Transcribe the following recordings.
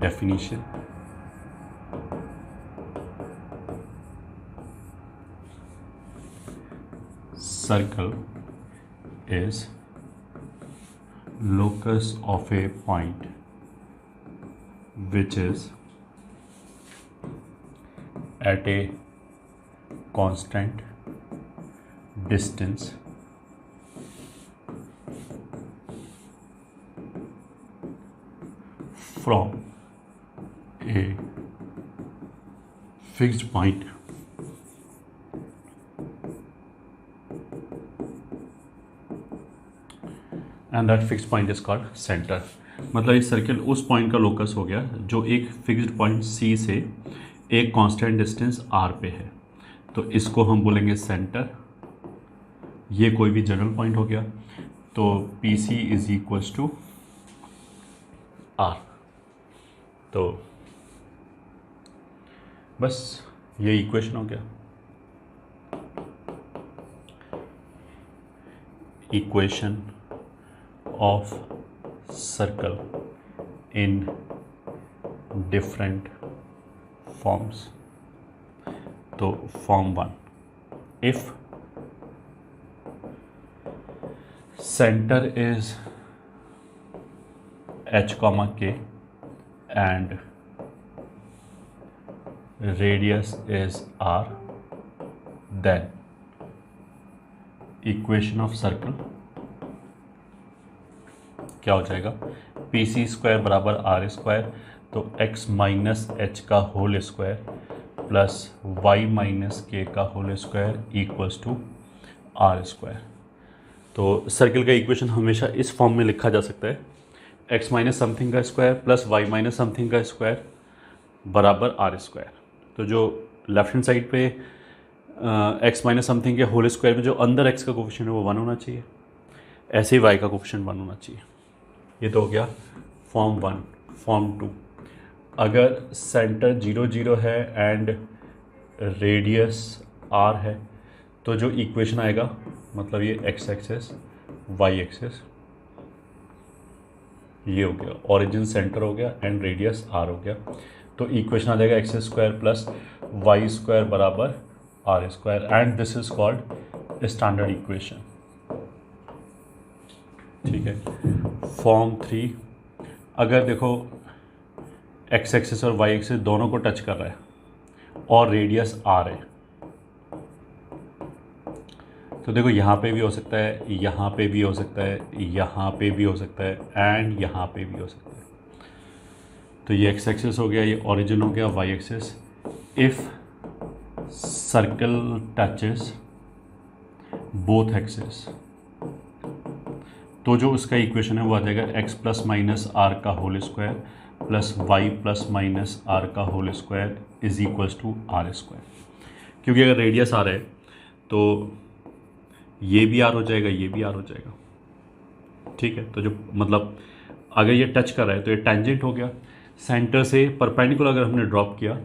definition. Circle is locus of a point which is at a constant distance from a fixed point and that fixed point is called center. मतलब इस circle उस point का locus हो गया जो एक fixed point C से एक कांस्टेंट डिस्टेंस R पे है, तो इसको हम बोलेंगे सेंटर। ये कोई भी जनरल पॉइंट हो गया, तो PC is equals to R। तो बस ये इक्वेशन हो गया। Equation of circle in different forms. तो form 1, if centre is H, K and radius is R, then equation of circle क्या हो जाएगा? PC स्क्वायर बराबर R स्क्वायर, तो x माइनस एच का whole square plus y minus K का whole square equals to R square. तो circle का equation हमेशा इस फॉर्म में लिखा जा सकता है, x माइनस समथिंग का square plus y minus something का स्क्वायर बराबर R स्क्वायर। तो जो लेफ्ट हैंड साइड पे x माइनस समथिंग के होल स्क्वायर में जो अंदर x का कोफिशिएंट है वो 1 होना चाहिए, ऐसे ही y का कोफिशिएंट 1 होना चाहिए। ये तो हो गया फॉर्म 1। फॉर्म 2, अगर सेंटर 0 0 है एंड रेडियस R है, तो जो इक्वेशन आएगा मतलब ये x एक्सेस y एक्सेस ये हो गया, ओरिजिन सेंटर हो गया एंड रेडियस R हो गया, तो इक्वेशन आ जाएगा X square plus Y square बराबर R square and this is called standard equation. ठीक है। फॉर्म 3, अगर देखो एक्स एक्सिस और वाई एक्सिस दोनों को टच कर रहा है और रेडियस R है, तो देखो यहाँ पे भी हो सकता है, यहाँ पे भी हो सकता है, यहाँ पे भी हो सकता है एंड यहाँ पे भी हो सकता है। तो ये एक्स एक्सिस हो गया, ये ओरिजिन हो गया, Y axis. If circle touches both axis, तो जो उसका इक्वेशन है वो आ जाएगा x प्लस माइनस आर का whole square plus Y plus minus R का whole square is equals to are square. क्योंकि अगर रेडियस आर है तो ये भी आर हो जाएगा, ये भी आर हो जाएगा। ठीक है। तो जो मतलब अगर ये टच कर रहा है तो ये टेंजेंट हो गया, सेंटर से परपेंडिकुलर अगर हमने ड्रॉप किया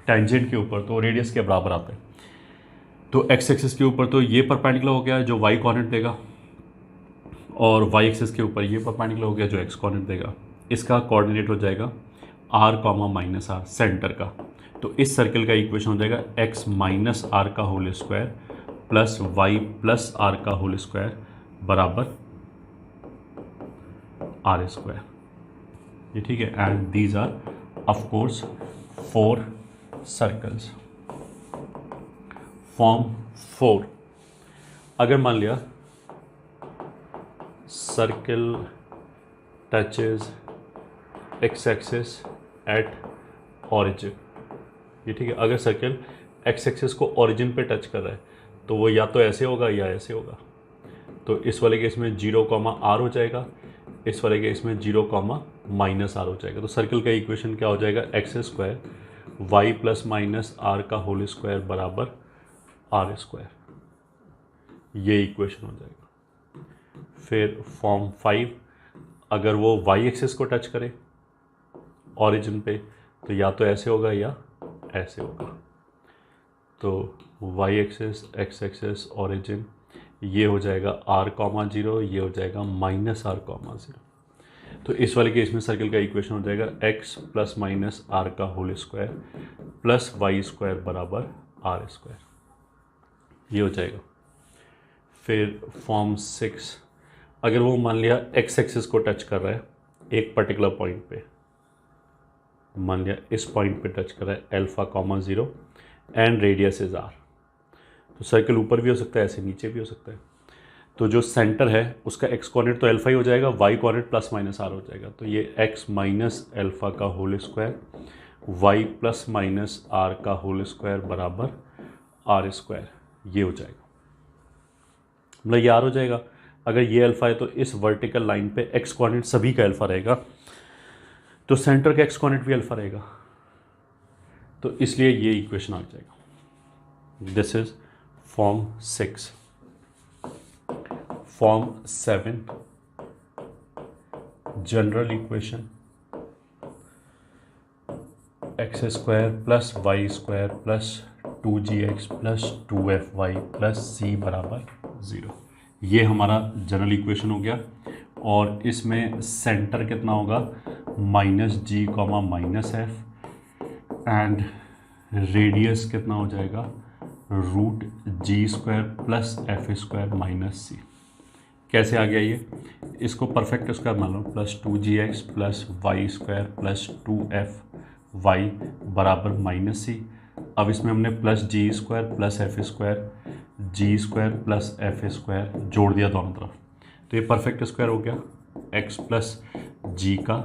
टेंजेंट के ऊपर तो रेडियस के बराबर आता है। तो एक्स एक्सिस के ऊपर तो ये परपेंडिकुलर हो गया जो वाई कोऑर्डिनेट देगा, और वाई एक्सिस के ऊपर ये परपेंडिकुलर हो गया जो एक्स कोऑर्डिनेट देगा। इसका कोऑर्डिनेट हो जाएगा R comma minus R centre का। तो इस सर्कल का इक्वेशन हो जाएगा एक्स माइनस आर का whole square plus Y plus R का होल स्क्वायर बराबर आर स्क्वायर। ये ठीक है। And these are of course 4 circles. Form 4, अगर मान लिया circle touches X axis at origin, ये ठीक है। अगर सर्कल एक्स एक्सिस को ऑरिजिन पे टच कर रहा है तो वो या तो ऐसे होगा या ऐसे होगा। तो इस वाले केस में 0 R हो जाएगा, इस वाले केस में 0 माइनस आर हो जाएगा। तो सर्कल का इक्वेशन क्या हो जाएगा? X square Y plus minus R का होल स्क्वायर बराबर आर स्क्वायर। ये इक्वेशन हो जाएगा। फिर फॉर्म 5, अगर वो वाई एक्सिस को टच करे ऑरिजिन पे तो या तो ऐसे होगा या ऐसे होगा। तो Y axis X axis origin ये हो जाएगा R, 0, ये हो जाएगा माइनस R, 0। तो इस वाले केस में सर्कल का इक्वेशन हो जाएगा x प्लस माइनस आर का whole square plus Y square बराबर आर स्क्वायर, ये हो जाएगा। फिर फॉर्म 6, अगर वो मान लिया x एक्सिस को टच कर रहा है एक पर्टिकुलर पॉइंट पे, मान लिया इस पॉइंट पे टच कर रहा है alpha comma 0 and radius is r, तो सर्कल ऊपर भी हो सकता है, ऐसे नीचे भी हो सकता है। तो जो सेंटर है उसका x कोऑर्डिनेट तो अल्फा ही हो जाएगा, y coordinate plus minus r हो जाएगा। तो ये x माइनस अल्फा का whole square y plus minus r का होल स्क्वायर बराबर r स्क्वायर, ये हो जाएगा। मतलब ये r हो जाएगा। अगर ये अल्फा है तो इस वर्टिकल लाइन पे x कोऑर्डिनेट सभी का अल्फा रहेगा, तो सेंटर का x कोऑर्डिनेट भी अल्फा रहेगा, तो इसलिए ये इक्वेशन आ जाएगा। This is form 6। Form 7, general equation X square plus Y square plus 2gx plus 2fy plus c बराबर 0, ये हमारा जनरल इक्वेशन हो गया। और इसमें सेंटर कितना होगा, minus G comma minus F and radius कितना हो जाएगा, रूट जी square plus F square minus C. कैसे आ गया ये, इसको परफेक्ट स्क्वायर मान लो, plus 2gx plus Y square plus 2fy बराबर माइनस सी। अब इसमें हमने plus G square plus F square, G square plus F square जोड़ दिया दोनों तरफ, तो ये परफेक्ट स्क्वायर हो गया x प्लस जी का,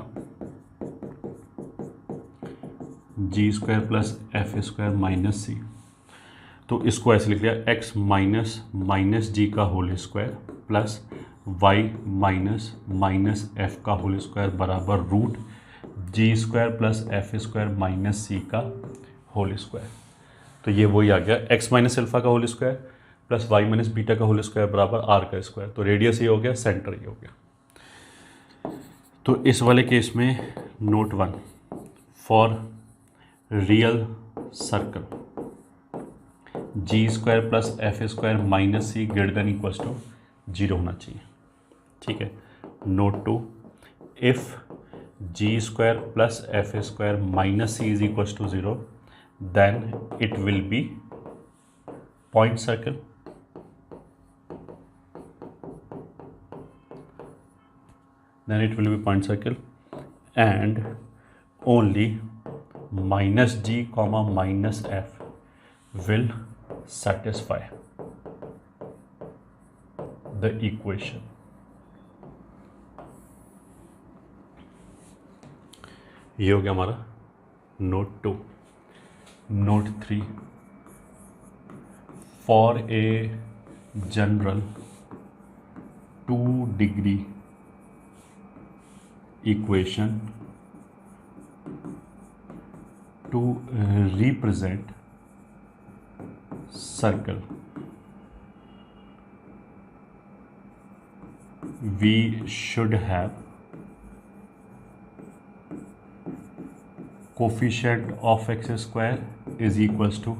G square plus F square minus सी। तो इसको ऐसे लिख लिया x माइनस माइनस जी का whole square plus y minus minus F का होल स्क्वायर बराबर रूट जी square plus F square minus C का होल स्क्वायर। तो ये वही आ गया x माइनस अल्फा का whole square plus y minus beta का होल स्क्वायर बराबर r का स्क्वायर। तो रेडियस ये हो गया, सेंटर ये हो गया। तो इस वाले केस में note 1, for real circle G square plus F square minus C greater than equals to 0 होना चाहिए, ठीक है। Note 2, if G square plus F square minus C is equals to 0 then it will be point circle, then it will be point circle and only minus g comma minus f will satisfy the equation। ये हो गया हमारा note 2। Note 3, for a general 2-degree equation to represent circle, we should have coefficient of x square is equals to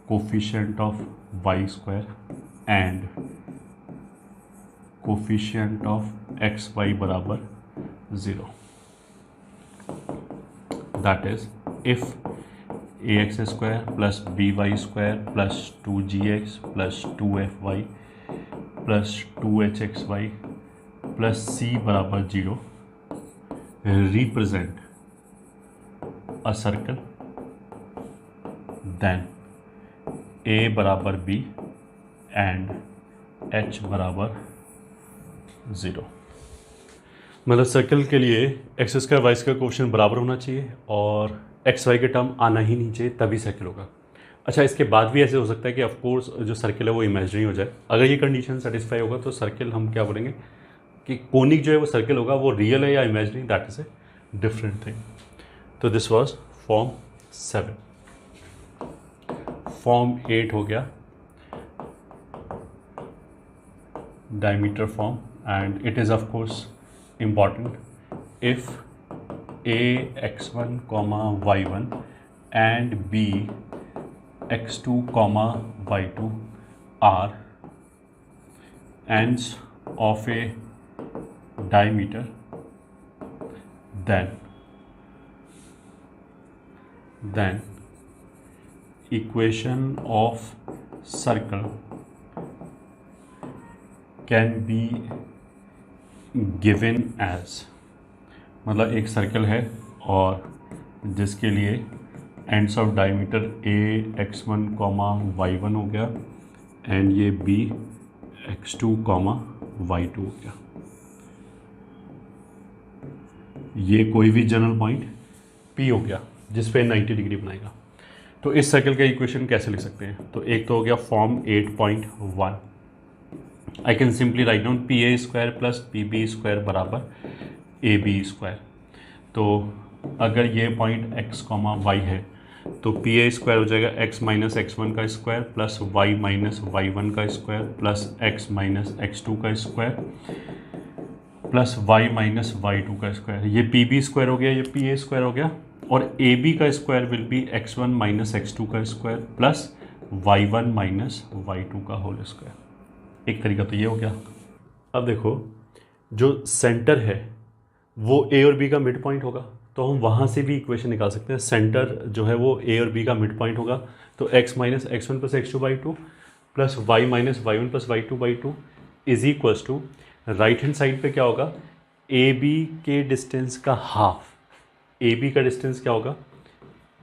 coefficient of y square and coefficient of xy बराबर 0। that is if ax square plus by square plus 2gx plus 2fy plus 2hxy plus c बराबर 0 represent a circle, then a बराबर b and h बराबर 0। मतलब circle के लिए X square Y square coefficient बराबर होना चाहिए और एक्स वाई के टर्म आना ही नहीं चाहिए, तभी सर्कल होगा। अच्छा, इसके बाद भी ऐसे हो सकता है कि ऑफकोर्स जो सर्कल है वो इमेजिनरी हो जाए। अगर ये कंडीशन सेटिस्फाई होगा तो सर्कल हम क्या बोलेंगे कि कोनिक जो है वो सर्कल होगा, वो रियल है या imaginary, that is a different thing. तो दिस वाज फॉर्म 7। फॉर्म 8 हो गया diameter form and it is of course important if a x1 comma y1 and b x2 comma y2 are ends of a diameter then equation of circle can be given as, मतलब एक circle है और जिसके लिए ends of diameter a x1 y1 हो गया and ये b x2 y2 हो गया। ये कोई भी जनरल पॉइंट P हो गया जिस पे 90 डिग्री बनाएगा। तो इस सर्कल का इक्वेशन कैसे लिख सकते हैं? तो एक तो हो गया form 8.1, I can simply write down P A square plus P B square बराबर ए बी स्क्वायर। तो अगर ये पॉइंट x y है तो पी ए स्क्वायर हो जाएगा x माइनस x1 का square plus y minus y1 का square plus x minus x2 का square plus y minus y2 का स्क्वायर। ये पी बी स्क्वायर हो गया, ये पी ए स्क्वायर हो गया, और ए बी का square will B x1 minus x2 का square plus y1 minus y2 का होल स्क्वायर। एक तरीका तो ये हो गया। अब देखो जो सेंटर है वो ए और बी का मिड पॉइंट होगा, तो हम वहाँ से भी इक्वेशन निकाल सकते हैं। सेंटर जो है वो ए और बी का मिड पॉइंट होगा, तो x minus x1 plus x2 by 2 plus y minus y1 plus y2 by 2 is equals to right hand side पे क्या होगा, ए बी के डिस्टेंस का हाफ। ए बी का डिस्टेंस क्या होगा,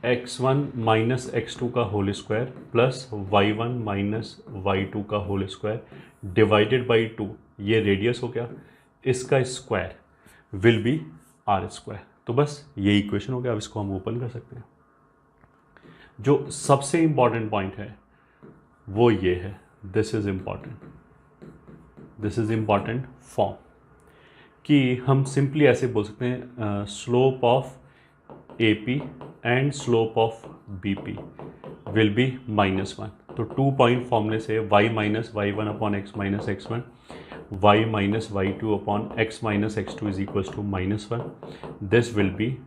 x1 माइनस x2 का whole square plus y1 minus y2 का होल स्क्वायर डिवाइडेड बाई 2, ये रेडियस हो गया, इसका square will be R square. तो बस ये इक्वेशन हो गया। अब इसको हम ओपन कर सकते हैं। जो सबसे इंपॉर्टेंट पॉइंट है वो ये है, दिस इज इंपॉर्टेंट फॉर्म, कि हम सिंपली ऐसे बोल सकते हैं slope of A P and slope of B P will be -1। तो 2 पॉइंट फॉर्मूले से y minus y1 upon x minus x1, y minus y2 upon x minus x2 is equals to -1। This will be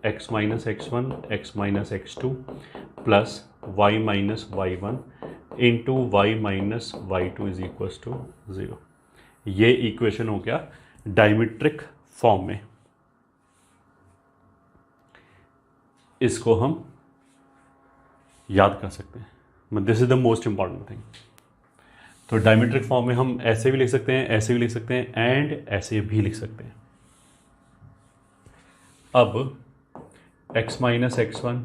x minus x1 x minus x2 plus y minus y1 into y minus y2 is equals to 0। ये equation हो गया डायमीट्रिक form में। इसको हम याद कर सकते हैं, this is the most important thing. तो डायमीट्रिक फॉर्म में हम ऐसे भी लिख सकते हैं, ऐसे भी लिख सकते हैं एंड ऐसे भी लिख सकते हैं। अब x minus x1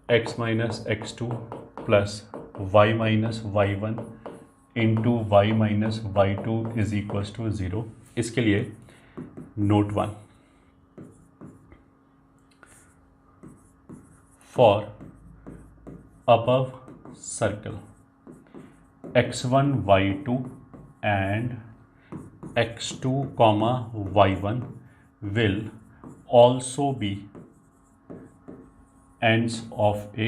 x minus x2 plus y minus y1 into y minus y2 is equals to 0। इसके लिए note 1, for above circle x1 y2 and x2 y1 will also be ends of a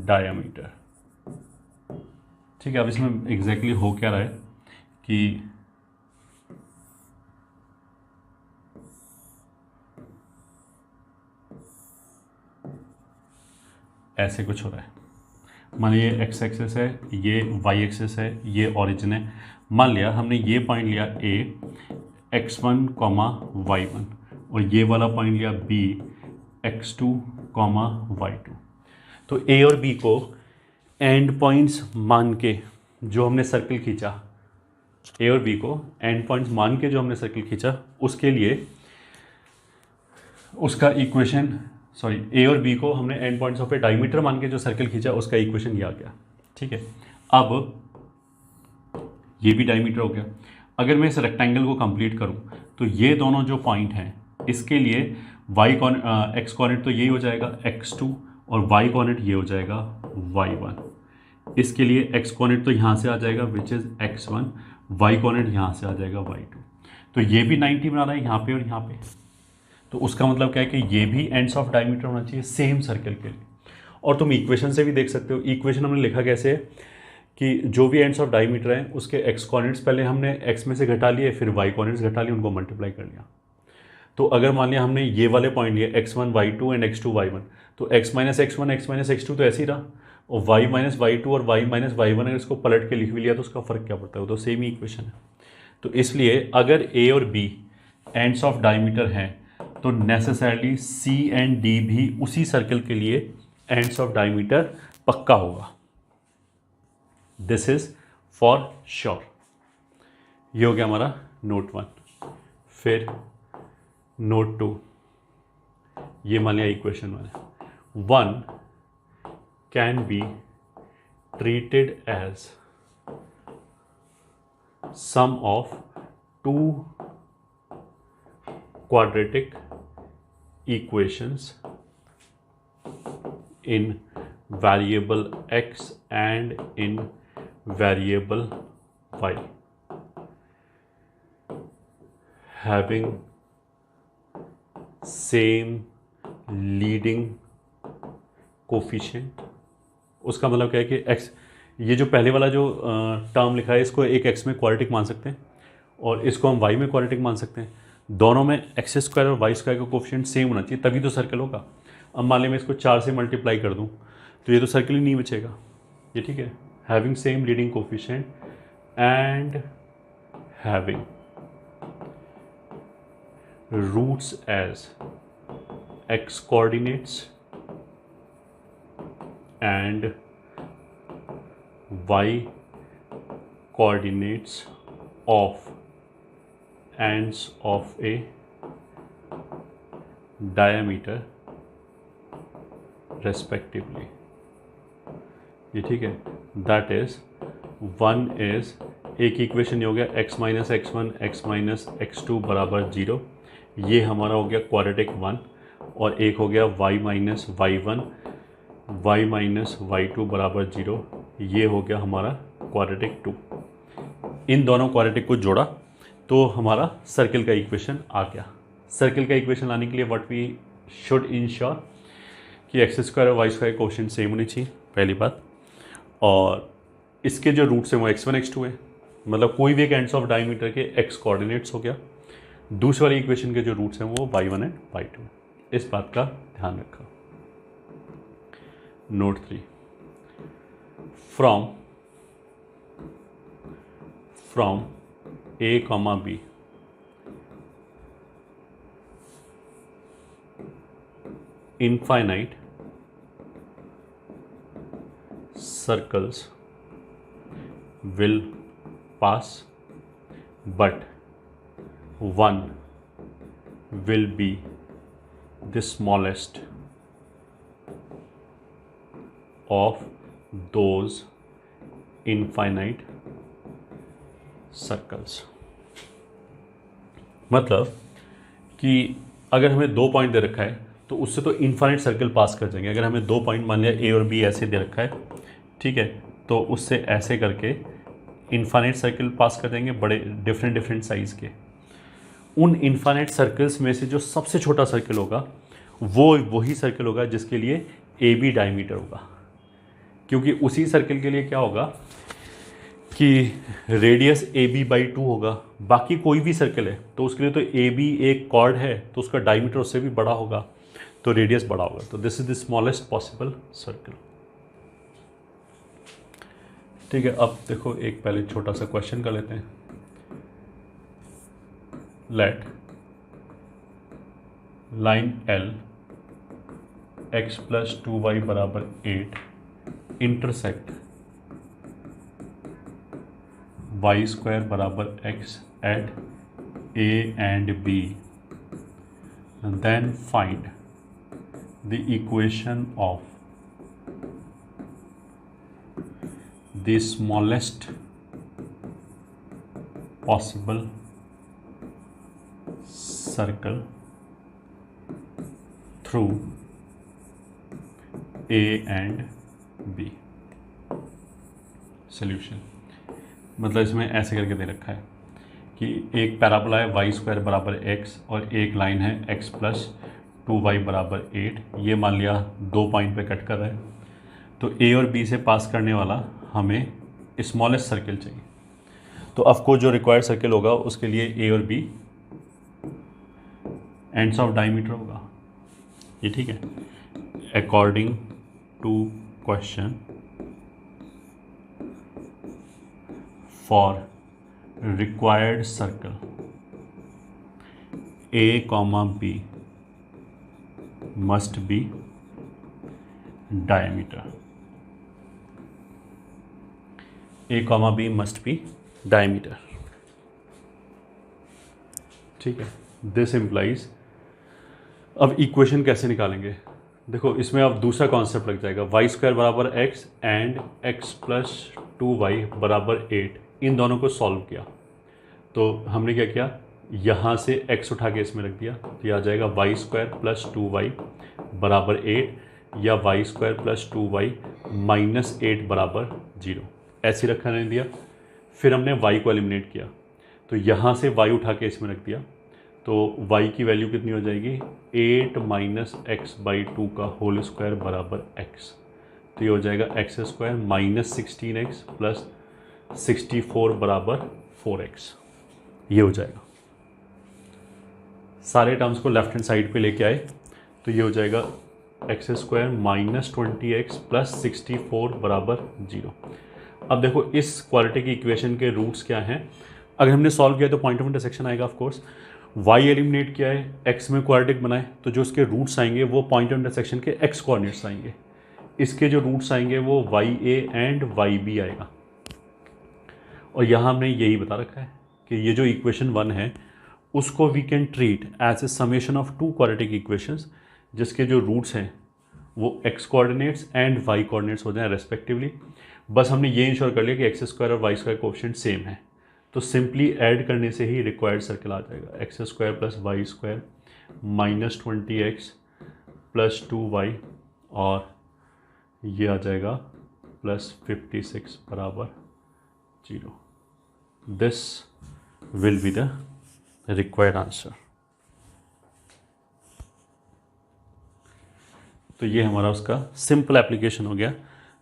diameter। ठीक है, अब इसमें exactly हो क्या रहा है कि ऐसे कुछ हो रहा है। मान लिया एक्स एक्सेस है, ये वाई एक्सेस है, ये ओरिजिन है। मान लिया हमने ये पॉइंट लिया ए x1 y1 और ये वाला पॉइंट लिया b x2 y2। तो ए और बी को एंड पॉइंट्स मान के जो हमने सर्कल खींचा, ए और बी को एंड पॉइंट्स मान के जो हमने सर्कल खींचा, उसके लिए उसका इक्वेशन ए और बी को हमने and points of A diameter मान के जो सर्कल खींचा, उसका इक्वेशन ये आ गया। ठीक है, अब ये भी डायमीटर हो गया। अगर मैं इस रेक्टेंगल को कंप्लीट करूं तो ये दोनों जो पॉइंट हैं इसके लिए एक्स कोऑर्डिनेट तो यही हो जाएगा x2 और y कोऑर्डिनेट ये हो जाएगा y1। इसके लिए x कोऑर्डिनेट तो यहाँ से आ जाएगा which is x1, y coordinate यहाँ से आ जाएगा y2। तो ये भी 90 बना रहा है यहाँ पे और यहाँ पे। तो उसका मतलब क्या है कि ये भी एंड्स ऑफ डायमीटर होना चाहिए सेम सर्कल के लिए। और तुम इक्वेशन से भी देख सकते हो, इक्वेशन हमने लिखा कैसे है कि जो भी एंड्स ऑफ डायमीटर हैं उसके एक्स कोऑर्डिनेट्स पहले हमने एक्स में से घटा लिए, फिर वाई कोऑर्डिनेट्स घटा लिए, उनको मल्टीप्लाई कर लिया। तो अगर मान लिया हमने ये वाले पॉइंट लिए x1 y2 and x2 y1, तो x minus x1 x minus x2 तो ऐसे ही रहा, और y माइनस y2 और y माइनस y1 अगर इसको पलट के लिख भी लिया तो उसका फ़र्क क्या पड़ता है, वो तो सेम ही इक्वेशन है। तो इसलिए अगर a और b एंड्स ऑफ डायमीटर हैं तो नेसेसरली सी एंड डी भी उसी सर्कल के लिए एंड्स ऑफ डायमीटर पक्का होगा। This is for sure. ये हो गया हमारा नोट 1। फिर नोट 2, ये मान लिया equation 1 can be treated as sum of two quadratic equations in variable x and in variable y having same leading coefficient। उसका मतलब क्या है कि x, ये जो पहले वाला जो टर्म लिखा है इसको एक x में क्वाड्रेटिक मान सकते हैं और इसको हम y में क्वाड्रेटिक मान सकते हैं। दोनों में एक्स स्क्वायर और वाई स्क्वायर का कोफिशिएंट सेम होना चाहिए तभी तो सर्कल होगा। अब मान ली मैं इसको 4 से मल्टीप्लाई कर दूं तो ये तो सर्कल ही नहीं बचेगा। ये ठीक है, having same leading coefficient and having roots as x coordinates and y coordinates of ends of a diameter respectively। ये ठीक है, दैट इज 1 इज, एक इक्वेशन ये हो गया x minus x1 x minus x2 बराबर 0, ये हमारा हो गया क्वाड्रेटिक 1, और एक हो गया y minus y1 y minus y2 बराबर 0, ये हो गया हमारा क्वाड्रेटिक 2। इन दोनों क्वाड्रेटिक को जोड़ा तो हमारा सर्किल का इक्वेशन आ गया। सर्किल का इक्वेशन लाने के लिए व्हाट वी शुड इंश्योर कि एक्स स्क्वायर और वाई स्क्वायर कोफिशिएंट सेम होनी चाहिए, पहली बात। और इसके जो रूट्स हैं वो x1 x2 है, मतलब कोई भी एक एंड्स ऑफ डायमीटर के x कोऑर्डिनेट्स हो गया। दूसरी वाली इक्वेशन के जो रूट्स हैं वो y1 एंड y2। इस बात का ध्यान रखा। Note 3, from a, b infinite circles will pass, but one will be the smallest of those infinite circles। मतलब कि अगर हमें 2 पॉइंट दे रखा है तो उससे तो इन्फाइनाइट सर्कल पास कर जाएंगे। अगर हमें 2 पॉइंट मान लिया ए और बी ऐसे दे रखा है, ठीक है, तो उससे ऐसे करके इन्फाइनाइट सर्कल पास कर देंगे, बड़े डिफरेंट साइज़ के। उन इन्फाइनाइट सर्कल्स में से जो सबसे छोटा सर्कल होगा वो वही सर्कल होगा जिसके लिए ए बी डायमीटर होगा, क्योंकि उसी सर्कल के लिए क्या होगा कि रेडियस ए बी बाई 2 होगा। बाकी कोई भी सर्कल है तो उसके लिए तो ए बी एक कॉर्ड है तो उसका डायमीटर उससे भी बड़ा होगा, तो रेडियस बड़ा होगा। तो this is the smallest possible circle. ठीक है, अब देखो एक पहले छोटा सा क्वेश्चन कर लेते हैं। Let line L x plus 2y बराबर 8 इंटरसेक्ट y स्क्वायर बराबर x at a and b, then find the equation of the smallest possible circle through a and b। Solution मतलब इसमें ऐसे करके दे रखा है कि एक पैराबोला है y स्क्वायर बराबर x और एक लाइन है x प्लस 2y बराबर 8। ये मान लिया 2 पॉइंट पे कट कर रहा है, तो a और b से पास करने वाला हमें स्मॉलेस्ट सर्कल चाहिए। तो ऑफकोर्स जो रिक्वायर्ड सर्कल होगा उसके लिए a और b एंड्स ऑफ डायमीटर होगा। ये ठीक है, according to question for required circle A comma B must be diameter, A comma B must be diameter. ठीक है, दिस इम्प्लाइज। अब इक्वेशन कैसे निकालेंगे? देखो इसमें अब दूसरा कॉन्सेप्ट लग जाएगा, वाई स्क्वायर बराबर x and x plus 2y बराबर 8, इन दोनों को सॉल्व किया। तो हमने क्या किया, यहाँ से x उठा के इसमें रख दिया, तो यह आ जाएगा वाई स्क्वायर प्लस 2y बराबर 8 या Y square plus 2y minus 8 बराबर 0, ऐसे रखा नहीं दिया। फिर हमने y को एलिमिनेट किया, तो यहाँ से y उठा के इसमें रख दिया, तो y की वैल्यू कितनी हो जाएगी, 8 माइनस एक्स बाई 2 का होल स्क्वायर बराबर x। तो ये हो जाएगा X square minus 16x plus 64 बराबर 4x, ये हो जाएगा। सारे टर्म्स को लेफ्ट हैंड साइड पे लेके आए, तो ये हो जाएगा X square minus 20x plus 64 बराबर 0। अब देखो इस क्वाड्रेटिक इक्वेशन के रूट्स क्या हैं, अगर हमने सॉल्व किया तो पॉइंट ऑफ इंटरसेक्शन आएगा ऑफ कोर्स। y एलिमिनेट किया है, x में क्वाड्रेटिक बनाए, तो जो उसके रूट्स आएंगे वो पॉइंट ऑफ इंटरसेक्शन के x कोऑर्डिनेट्स आएंगे। इसके जो रूट्स आएंगे वो ya एंड yb आएगा। और यहाँ हमने यही बता रखा है कि ये जो इक्वेशन 1 है उसको we can treat as a summation of two quadratic equations, जिसके जो रूट्स हैं वो x coordinates and y coordinates हो जाएं रेस्पेक्टिवली। बस हमने ये इंश्योर कर लिया कि एक्स स्क्वायर और वाई स्क्वायर कोएफिशिएंट सेम है, तो सिंपली ऐड करने से ही रिक्वायर्ड सर्कल आ जाएगा, X square plus Y square minus 20x plus 2y, और ये आ जाएगा प्लस 56 बराबर 0। This will be the required answer. तो ये हमारा उसका सिंपल एप्लीकेशन हो गया,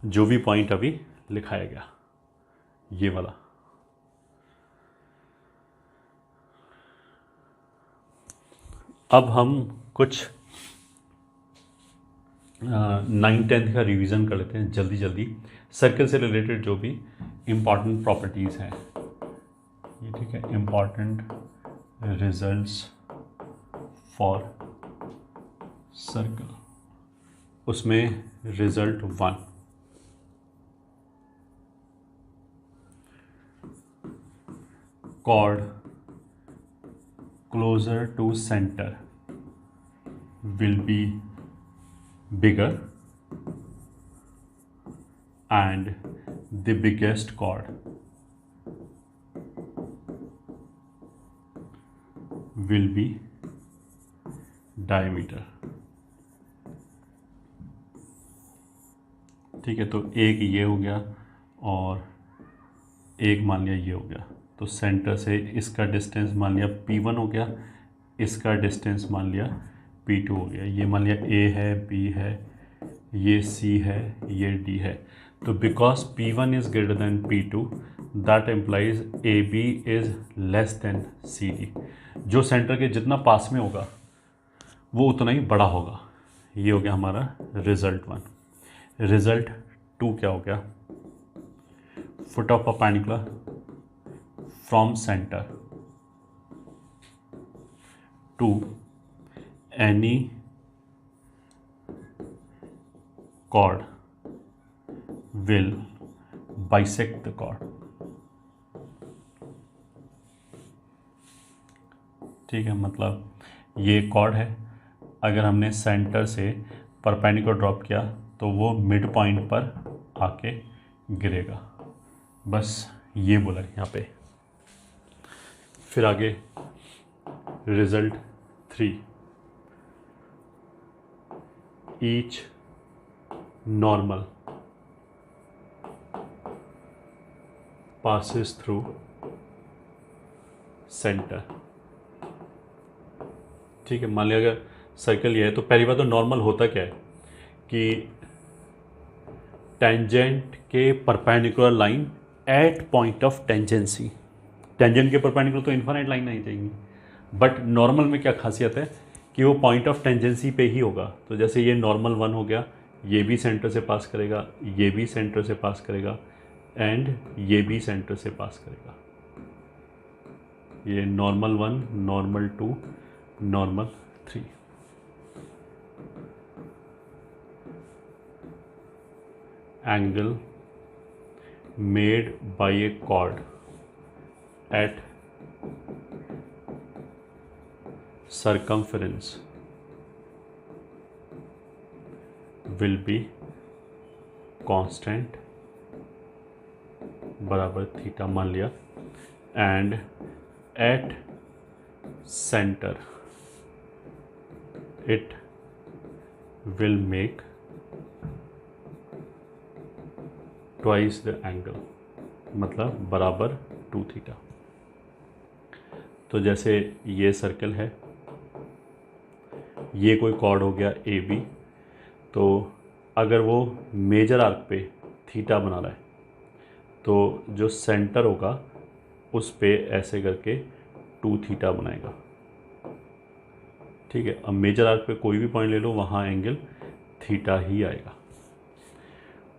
जो भी पॉइंट अभी लिखाया गया ये वाला। अब हम कुछ 9-10 का रिवीजन कर लेते हैं जल्दी जल्दी, सर्कल से रिलेटेड जो भी इम्पॉर्टेंट प्रॉपर्टीज़ हैं ये, ठीक है। इम्पॉर्टेंट रिजल्ट्स फॉर सर्कल, उसमें result 1, chord closer to center will be bigger and the biggest chord will be diameter। ठीक है, तो एक ये हो गया और एक मान लिया ये हो गया, तो सेंटर से इसका डिस्टेंस मान लिया P1 हो गया, इसका डिस्टेंस मान लिया P2 हो गया। ये मान लिया A है, B है, ये C है, ये D है। तो because P1 is greater than P2 that implies AB is less then CD। जो सेंटर के जितना पास में होगा वो उतना ही बड़ा होगा। ये हो गया हमारा रिजल्ट 1। रिजल्ट 2 क्या हो गया, foot of perpendicular from center to any chord will bisect the chord। ठीक है, मतलब ये chord है, अगर हमने सेंटर से परपेंडिकुलर ड्रॉप किया तो वो मिड पॉइंट पर आके गिरेगा। बस ये बोला है यहाँ पे। फिर आगे result 3, each normal passes through centre. ठीक है, मान लिया अगर सर्कल ये है तो पहली बात तो नॉर्मल होता क्या है कि टेंजेंट के perpendicular line at point of tangency. Tangent के परपेंडिकुलर तो इन्फाइनाइट लाइन नहीं जाएंगी, बट नॉर्मल में क्या खासियत है कि वो पॉइंट ऑफ टेंजेंसी पे ही होगा। तो जैसे ये नॉर्मल 1 हो गया, ये भी सेंटर से पास करेगा, ये भी सेंटर से पास करेगा एंड ये भी सेंटर से पास करेगा। ये normal 1, normal 2, normal 3. Angle made by a chord at circumference will be constant बराबर थीटा मान लिया, and at center it will make twice the angle, मतलब बराबर 2 थीटा। तो जैसे ये सर्कल है, ये कोई कॉर्ड हो गया ए बी, तो अगर वो मेजर आर्क पे थीटा बना रहा है तो जो सेंटर होगा उस पे ऐसे करके 2 थीटा बनाएगा। ठीक है, अब मेजर आर्क पे कोई भी पॉइंट ले लो, वहाँ एंगल थीटा ही आएगा।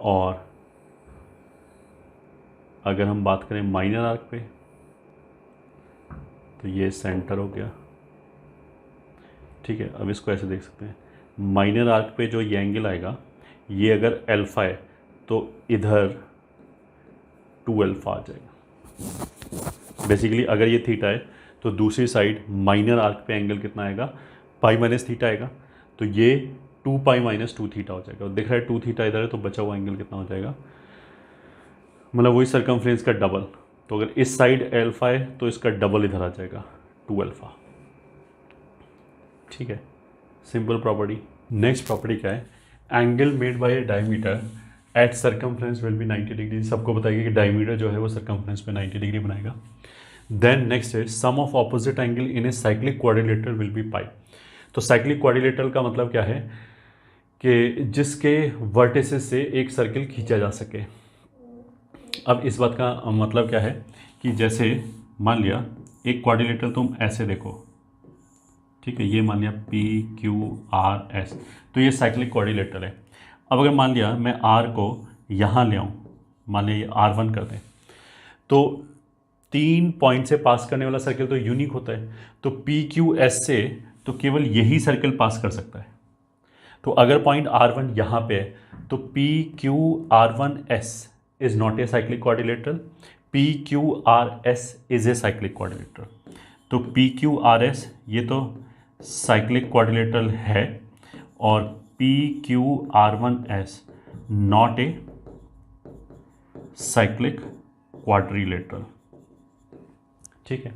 और अगर हम बात करें माइनर आर्क पे, तो ये सेंटर हो गया। ठीक है, अब इसको ऐसे देख सकते हैं, माइनर आर्क पे जो ये एंगल आएगा, ये अगर अल्फा है तो इधर 2 अल्फा आ जाएगा। बेसिकली अगर ये थीटा है तो दूसरी साइड माइनर आर्क पे एंगल कितना आएगा, पाई माइनस थीटा आएगा, तो ये 2 पाई माइनस 2 थीटा हो जाएगा। दिख रहा है 2 थीटा इधर है, तो बचा हुआ एंगल कितना हो जाएगा, मतलब वही सर्कमफ्रेंस का डबल। तो अगर इस साइड अल्फा है तो इसका डबल इधर आ जाएगा, 2 अल्फा। ठीक है, सिंपल प्रॉपर्टी। नेक्स्ट प्रॉपर्टी क्या है, angle made by a diameter at circumference will be 90 degree. सबको बताइए कि डायमीटर जो है वो सर्कमफ्रेंस पे 90 डिग्री बनाएगा। देन नेक्स्ट है sum of opposite angle in a cyclic quadrilateral will be pi. तो साइक्लिक क्वाड्रिलेटरल का मतलब क्या है कि जिसके वर्टिसेस से एक सर्किल खींचा जा सके। अब इस बात का मतलब क्या है कि जैसे मान लिया एक क्वाड्रिलेटरल तुम ऐसे देखो, ठीक है, ये मान लिया पी क्यू आर एस, तो ये साइक्लिक क्वाड्रिलेटरल है। अब अगर मान लिया मैं आर को यहाँ ले आऊँ, मान लिया ये R1 कर दें, तो 3 पॉइंट से पास करने वाला सर्किल तो यूनिक होता है, तो पी क्यू एस से तो केवल यही सर्किल पास कर सकता है। तो अगर पॉइंट R1 यहाँ पे है तो P Q R1 S is not a cyclic quadrilateral, P Q R S is a cyclic quadrilateral. तो पी क्यू आर एस ये तो साइक्लिक क्वाड्रिलेटरल है, और P Q R1 S not a cyclic quadrilateral. ठीक है,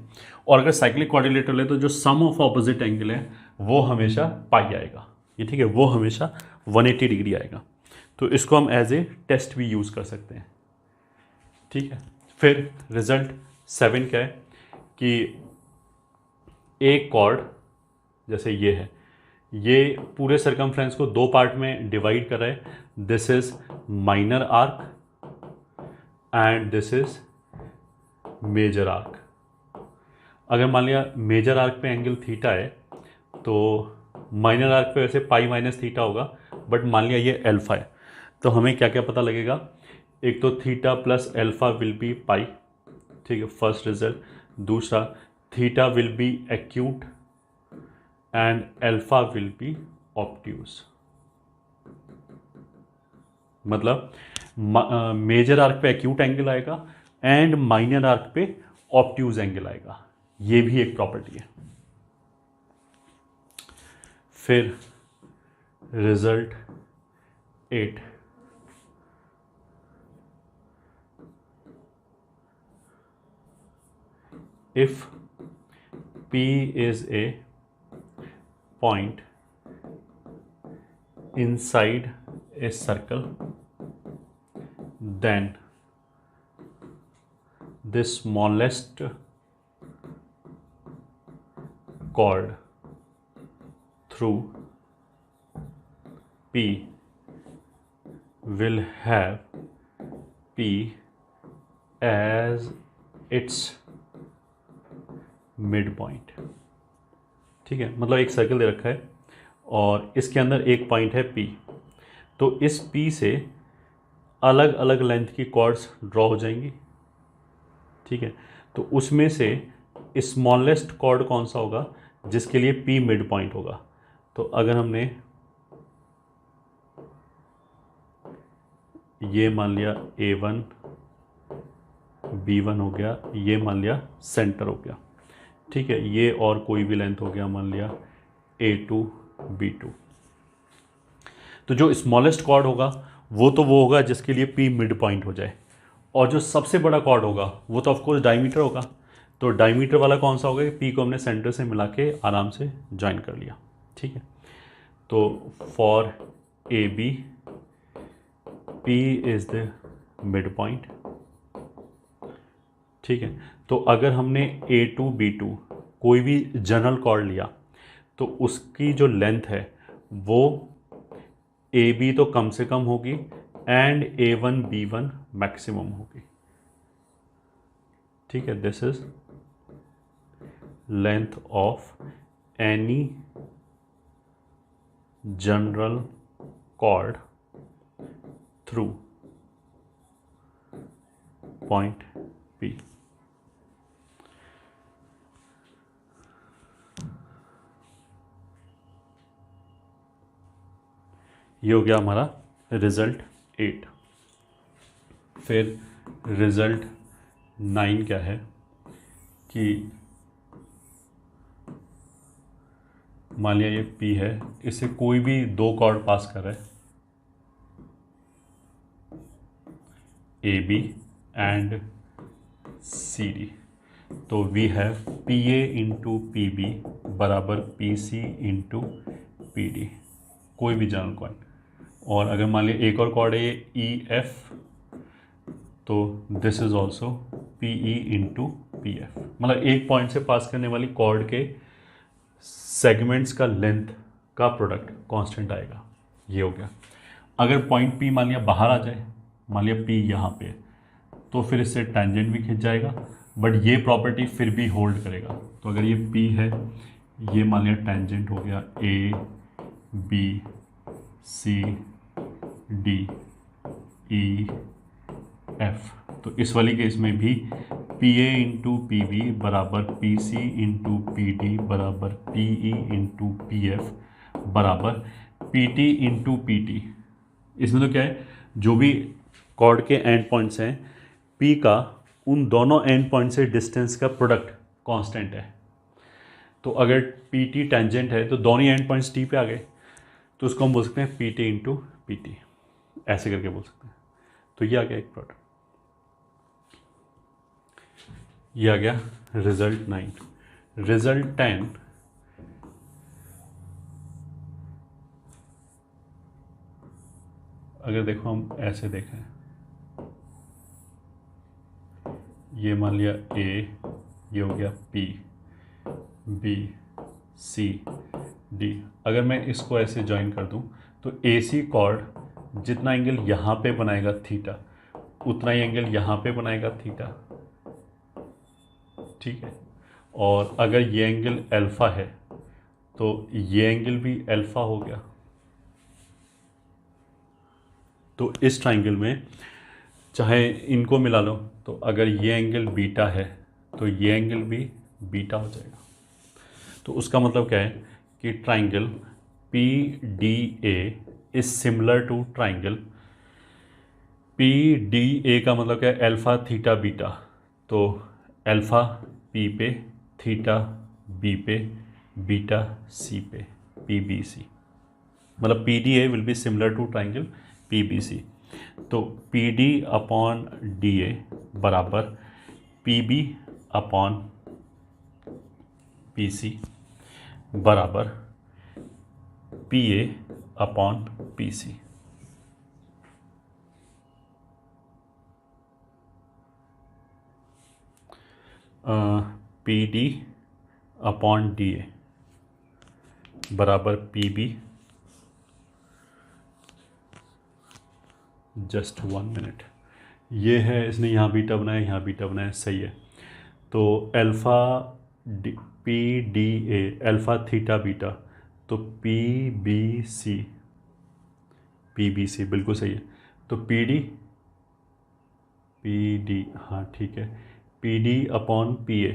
और अगर cyclic quadrilateral है तो जो सम ऑफ ऑपोजिट एंगल है वो हमेशा पाई आएगा, ये ठीक है, वो हमेशा 180 डिग्री आएगा। तो इसको हम एज ए टेस्ट भी यूज़ कर सकते हैं। ठीक है, फिर रिजल्ट 7 क्या है कि एक कॉर्ड जैसे ये है, ये पूरे सर्कमफ्रेंस को 2 पार्ट में डिवाइड कर रहा है। This is minor arc and this is major arc. अगर मान लिया मेजर आर्क पे एंगल थीटा है तो माइनर आर्क पे वैसे पाई माइनस थीटा होगा, बट मान लिया ये अल्फा है, तो हमें क्या क्या पता लगेगा, एक तो theta plus alpha will be pi. ठीक है, फर्स्ट रिजल्ट। दूसरा theta will be acute and alpha will be obtuse. मतलब मेजर आर्क पे एक्यूट एंगल आएगा एंड माइनर आर्क पे ऑब्ट्यूज एंगल आएगा। ये भी एक प्रॉपर्टी है। फिर result 8, if P is a point inside a circle, then the smallest chord through P will have P as its mid point. ठीक है, मतलब एक सर्कल दे रखा है और इसके अंदर एक पॉइंट है P, तो इस P से अलग अलग लेंथ की कॉर्ड्स ड्रॉ हो जाएंगी। ठीक है, तो उसमें से स्मॉलेस्ट कॉर्ड कौन सा होगा जिसके लिए P मिड पॉइंट होगा। तो अगर हमने ये मान लिया A1 B1 हो गया, ये मान लिया सेंटर हो गया, ठीक है, ये और कोई भी लेंथ हो गया, मान लिया A2 B2। तो जो स्मॉलेस्ट कॉर्ड होगा वो होगा जिसके लिए P मिड पॉइंट हो जाए, और जो सबसे बड़ा कॉर्ड होगा वो तो ऑफकोर्स डायमीटर होगा। तो डायमीटर वाला कौन सा होगा? P को हमने सेंटर से मिला के आराम से ज्वाइन कर लिया, ठीक है। तो for AB P is the mid point, ठीक है। तो अगर हमने A2 B2 कोई भी जनरल कॉर्ड लिया तो उसकी जो लेंथ है वो AB तो कम से कम होगी एंड A1 B1 मैक्सिमम होगी, ठीक है। This is length of any general cord through point P। ये हो गया हमारा रिजल्ट 8। फिर रिजल्ट 9 क्या है कि मान लिया ये P है, इससे कोई भी दो कॉर्ड पास कर रहा है, AB एंड CD। तो we have PA into PB बराबर PC इंटू PD, कोई भी जनरल कॉर्ड। और अगर मान लिया एक और कॉर्ड है ये EF, तो this is also PE into PF। मतलब एक पॉइंट से पास करने वाली कॉर्ड के सेगमेंट्स का लेंथ का प्रोडक्ट कांस्टेंट आएगा। ये हो गया। अगर पॉइंट P मान लिया बाहर आ जाए, मान लिया P यहाँ पे, तो फिर इससे टेंजेंट भी खिंच जाएगा, बट ये प्रॉपर्टी फिर भी होल्ड करेगा। तो अगर ये P है, ये मान लिया टेंजेंट हो गया A B C D E F, तो इस वाली केस में भी PA इंटू PB बराबर PC इंटू PD बराबर PE इंटू PF बराबर PT इंटू PT। इसमें तो क्या है, जो भी कॉर्ड के एंड पॉइंट्स हैं P का उन दोनों एंड पॉइंट से डिस्टेंस का प्रोडक्ट कांस्टेंट है। तो अगर PT टेंजेंट है तो दोनों एंड पॉइंट्स T पे आ गए, तो उसको हम बोल सकते हैं PT इंटू PT, ऐसे करके बोल सकते हैं। तो ये आ गया एक प्रोडक्ट, ये आ गया रिजल्ट 9। रिजल्ट 10 अगर देखो हम ऐसे देखें, ये मान लिया A, ये हो गया P B C D। अगर मैं इसको ऐसे ज्वाइन कर दूं तो AC कॉर्ड जितना एंगल यहाँ पे बनाएगा थीटा, उतना ही एंगल यहाँ पे बनाएगा थीटा, ठीक है। और अगर ये एंगल अल्फा है तो ये एंगल भी अल्फा हो गया। तो इस ट्राइंगल में चाहे इनको मिला लो, तो अगर ये एंगल बीटा है तो ये एंगल भी बीटा हो जाएगा। तो उसका मतलब क्या है कि triangle PDA is similar to triangle PDA का मतलब क्या है, अल्फा थीटा बीटा। तो अल्फा P पे, थीटा B पे, बीटा C पे, PBC। मतलब PDA will be similar to triangle PBC। तो PD अपॉन DA बराबर PB अपॉन PC बराबर PA upon PC। PD upon DA बराबर PB, जस्ट 1 मिनट, ये है, इसने यहाँ बीटा बनाया, यहाँ बीटा बनाया, सही है। तो alpha PDA alpha theta beta, तो PBC बिल्कुल सही है। तो PD हाँ ठीक है, PD upon PA,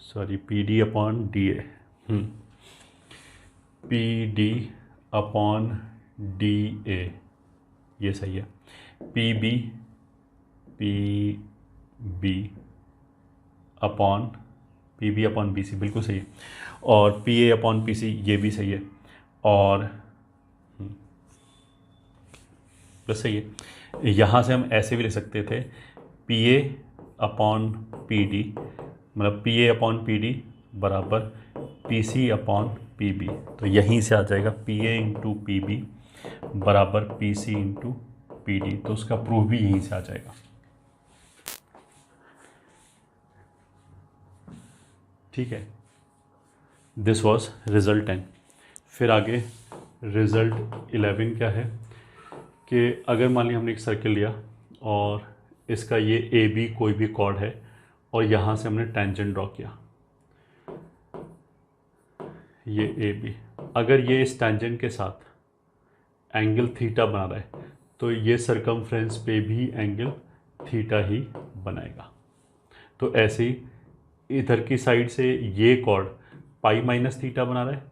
sorry P D upon D A, P D upon D A ये सही है। P B upon B C बिल्कुल सही है। और P A upon P C ये भी सही है और बस सही है। यहाँ से हम ऐसे भी लिख सकते थे P A upon P D, मतलब P A upon P D बराबर P C upon P B. तो यहीं से आ जाएगा P A into P B बराबर P C into P D. तो उसका प्रूफ भी यहीं से आ जाएगा। ठीक है, दिस वॉज रिजल्ट 10। फिर आगे रिजल्ट 11 क्या है कि अगर मान लिया हमने एक सर्किल लिया और इसका ये ए बी कोई भी कॉर्ड है और यहाँ से हमने टेंजेंट ड्रॉ किया, ये ए बी, अगर ये इस टेंजेंट के साथ एंगल थीटा बना रहा है तो ये सरकमफ्रेंस पे भी एंगल थीटा ही बनाएगा। तो ऐसे ही इधर की साइड से ये कॉर्ड पाई माइनस थीटा बना रहा है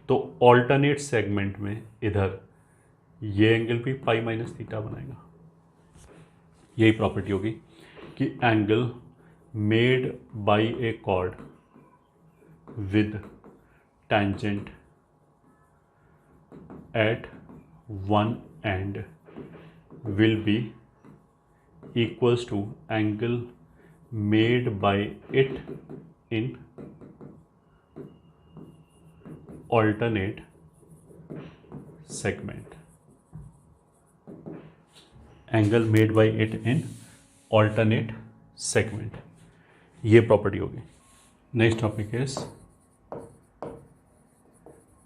तो ऑल्टरनेट सेगमेंट में इधर ये एंगल भी पाई माइनस थीटा बनाएगा। यही प्रॉपर्टी होगी कि angle made by A cord with tangent at one and will be equals to angle made by it in alternate segment. Angle made by it in alternate segment. ये property होगी। Next topic is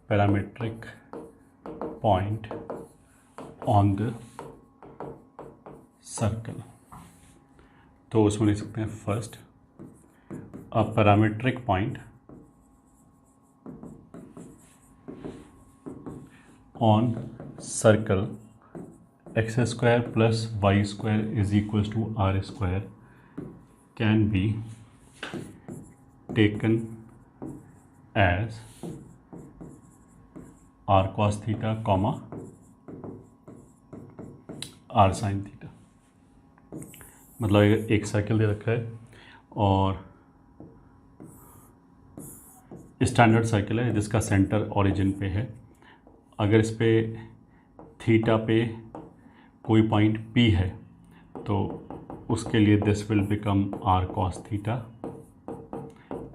parametric point on the circle. तो उसमें लिख सकते हैं first a parametric point on circle x square plus Y square is equals to are square can be taken as r cos theta comma r sine theta. मतलब एक circle दे रखा है और स्टैंडर्ड सर्किल है जिसका सेंटर ओरिजिन पे है। अगर इस पे थीटा पे कोई पॉइंट पी है तो उसके लिए this will become r cos theta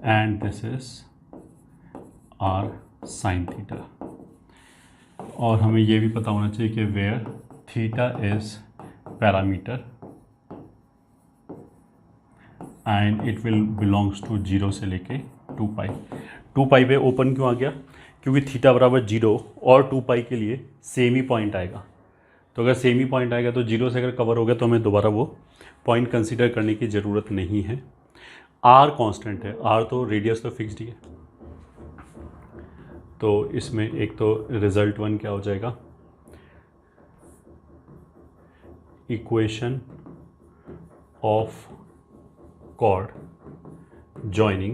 and this is r sine theta. और हमें ये भी पता होना चाहिए कि where theta is parameter and it will belongs to 0 से लेके 2 पाई। 2 पाई पे ओपन क्यों आ गया? क्योंकि थीटा बराबर 0 और 2 पाई के लिए सेम ही पॉइंट आएगा। तो अगर सेम ही पॉइंट आएगा तो 0 से अगर कवर हो गया तो हमें दोबारा वो पॉइंट कंसीडर करने की ज़रूरत नहीं है। आर कांस्टेंट है, आर तो रेडियस तो फिक्स्ड ही है। तो इसमें एक तो रिजल्ट 1 क्या हो जाएगा, equation of chord joining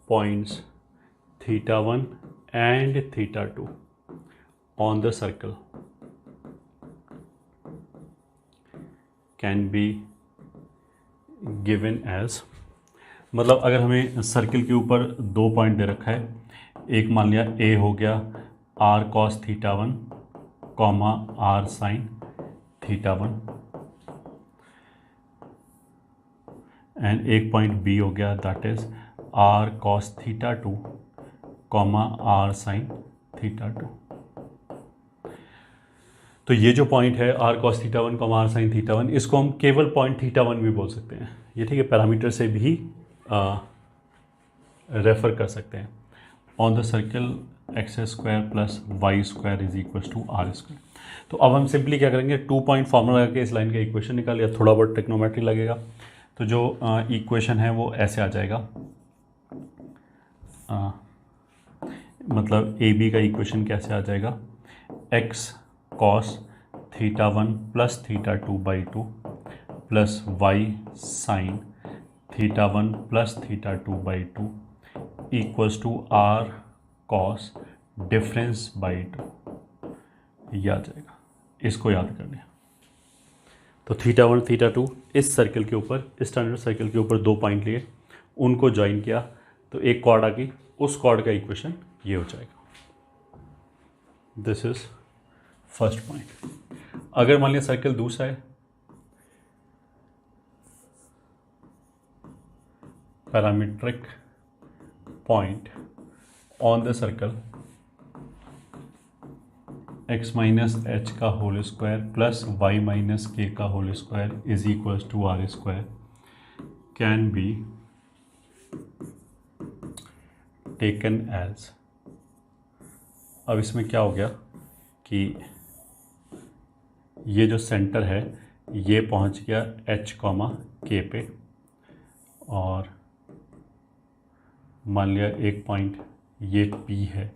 points theta 1 and theta 2 on the circle can be given as, मतलब अगर हमें सर्किल के ऊपर 2 पॉइंट दे रखा है, एक मान लिया ए हो गया r cos theta 1 comma r sine theta 1 and एक पॉइंट बी हो गया that is r cos theta 2 comma r sine theta 2। तो ये जो पॉइंट है r cos theta 1 comma r sine theta 1, इसको हम केवल पॉइंट थीटा 1 भी बोल सकते हैं। ये ठीक है, पैरामीटर से भी रेफर कर सकते हैं। On the circle x square plus Y square is equal to are square. तो अब हम सिंपली क्या करेंगे, 2 पॉइंट फॉर्मूला लगा के इस लाइन का इक्वेशन निकाल लिया, थोड़ा बहुत ट्रिग्नोमेट्री लगेगा। तो जो इक्वेशन है वो ऐसे आ जाएगा, मतलब ए बी का इक्वेशन कैसे आ जाएगा, x cos theta 1 plus theta 2 by 2 plus y sine theta 1 plus theta 2 by 2 equals to r cos difference by 2, ये आ जाएगा। इसको याद करना है। तो थीटा 1 थीटा 2 इस सर्कल के ऊपर, स्टैंडर्ड सर्कल के ऊपर 2 पॉइंट लिए, उनको ज्वाइन किया तो एक कॉर्ड आ गई, उस कॉर्ड का इक्वेशन ये हो जाएगा। This is first point. अगर मान लिया सर्कल दूसरा है, parametric point on the circle x minus H का whole square plus y minus K का whole square is equals to are square can be taken as. अब इसमें क्या हो गया कि ये जो सेंटर है ये पहुंच गया h कॉमा के पे, और मान लिया एक पॉइंट ये P है,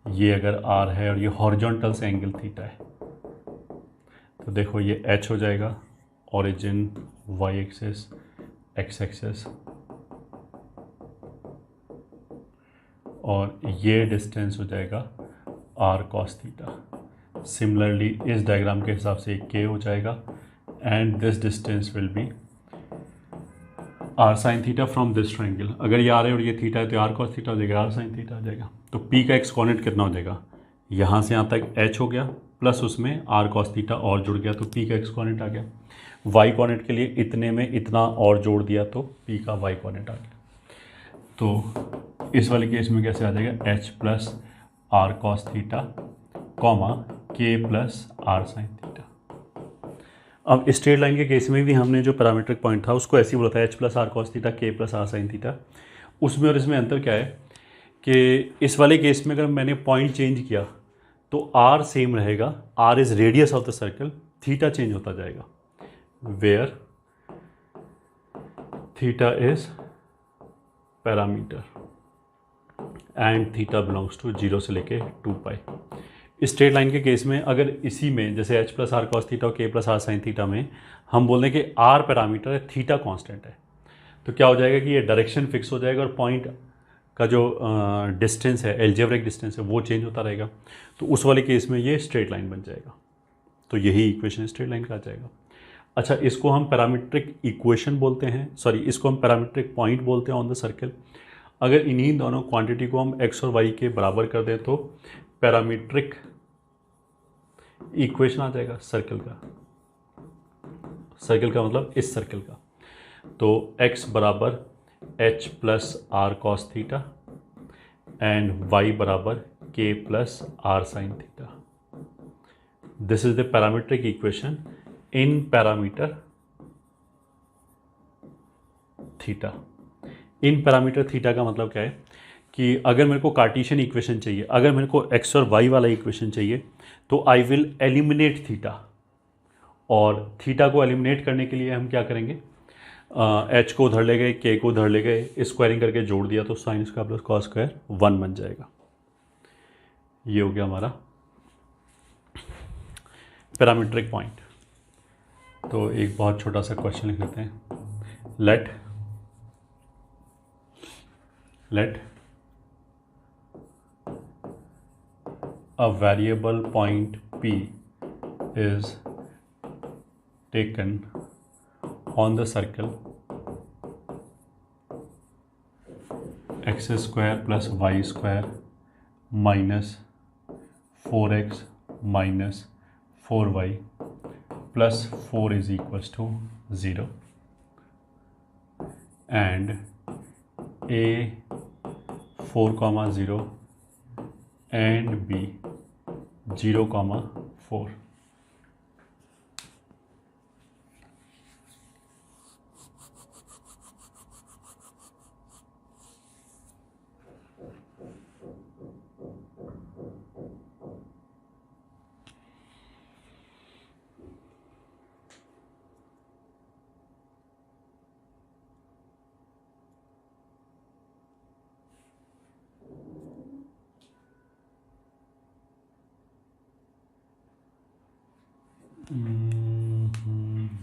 ये अगर R है और ये हॉरिजॉन्टल से एंगल थीटा है, तो देखो ये H हो जाएगा, origin y axis x axis, और ये डिस्टेंस हो जाएगा r cos थीटा। सिमिलरली इस डायग्राम के हिसाब से k हो जाएगा and this distance will be r sin theta from this triangle. अगर ये r है और ये थीटा है तो r cos थीटा हो जाएगा, r sin थीटा हो जाएगा। तो p का एक्स कोऑर्डिनेट कितना हो जाएगा, यहाँ से यहाँ तक h हो गया प्लस उसमें r cos थीटा और जुड़ गया, तो p का एक्स कोऑर्डिनेट आ गया। y कोऑर्डिनेट के लिए इतने में इतना और जोड़ दिया तो p का y कोऑर्डिनेट आ गया। तो इस वाले केस में कैसे आ जाएगा, h plus r cos theta comma k plus r sin theta. अब स्ट्रेट लाइन के केस में भी हमने जो पैरामीट्रिक पॉइंट था उसको ऐसे ही बोला था, h plus r cos theta k plus r sine theta. उसमें और इसमें अंतर क्या है कि इस वाले केस में अगर मैंने पॉइंट चेंज किया तो r सेम रहेगा, r is radius of the circle, theta change होता जाएगा, where theta is parameter and theta belongs to 0 से लेके 2 पाई। स्ट्रेट लाइन के केस में अगर इसी में जैसे h plus r cos theta और k plus r sine theta में हम बोल दें कि r पैरामीटर है, थीटा कांस्टेंट है, तो क्या हो जाएगा कि ये डायरेक्शन फिक्स हो जाएगा और पॉइंट का जो डिस्टेंस है, एल्जेब्रिक डिस्टेंस है, वो चेंज होता रहेगा। तो उस वाले केस में ये स्ट्रेट लाइन बन जाएगा। तो यही इक्वेशन स्ट्रेट लाइन का आ जाएगा। अच्छा, इसको हम पैरामीट्रिक इक्वेशन बोलते हैं, सॉरी इसको हम पैरामीट्रिक पॉइंट बोलते हैं ऑन द सर्कल। अगर इन्हीं दोनों क्वांटिटी को हम x और y के बराबर कर दें तो पैरामीट्रिक इक्वेशन आ जाएगा सर्कल का। सर्कल का मतलब इस सर्कल का। तो x बराबर h plus r cos theta and y बराबर k plus r sine theta. This is the parametric equation in parameter theta. In parameter theta का मतलब क्या है कि अगर मेरे को कार्टेशियन इक्वेशन चाहिए, अगर मेरे को x और y वाला इक्वेशन चाहिए तो आई विल एलिमिनेट थीटा, और थीटा को एलिमिनेट करने के लिए हम क्या करेंगे, h को उधर ले गए, k को उधर ले गए, स्क्वायरिंग करके जोड़ दिया तो sine square plus cos square 1 बन जाएगा। ये हो गया हमारा पैरामीट्रिक पॉइंट। तो एक बहुत छोटा सा क्वेश्चन लिख लेते हैं। Let a variable point P is taken on the circle x square plus y square minus 4x minus 4y plus 4 is equals to 0 and a 4, 0 and b 0, 4।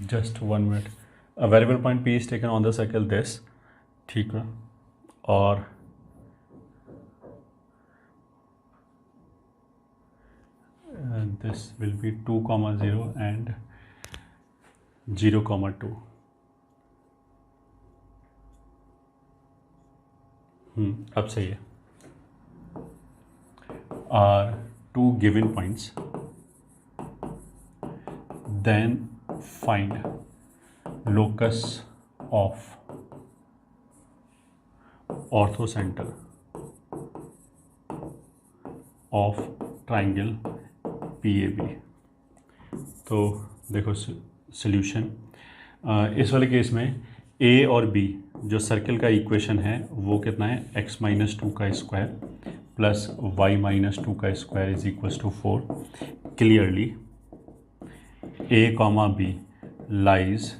Just 1 minute, A variable point P is taken on the circle this, ठीक है, और this will be 2, 0 and 0, 2. अब सही है. Are two given points, then find locus of orthocenter of triangle PAB. तो देखो solution, इस वाले केस में A और B जो सर्कल का इक्वेशन है वो कितना है, x माइनस 2 का स्क्वायर प्लस y माइनस 2 का square is equals to 4. Clearly A comma B lies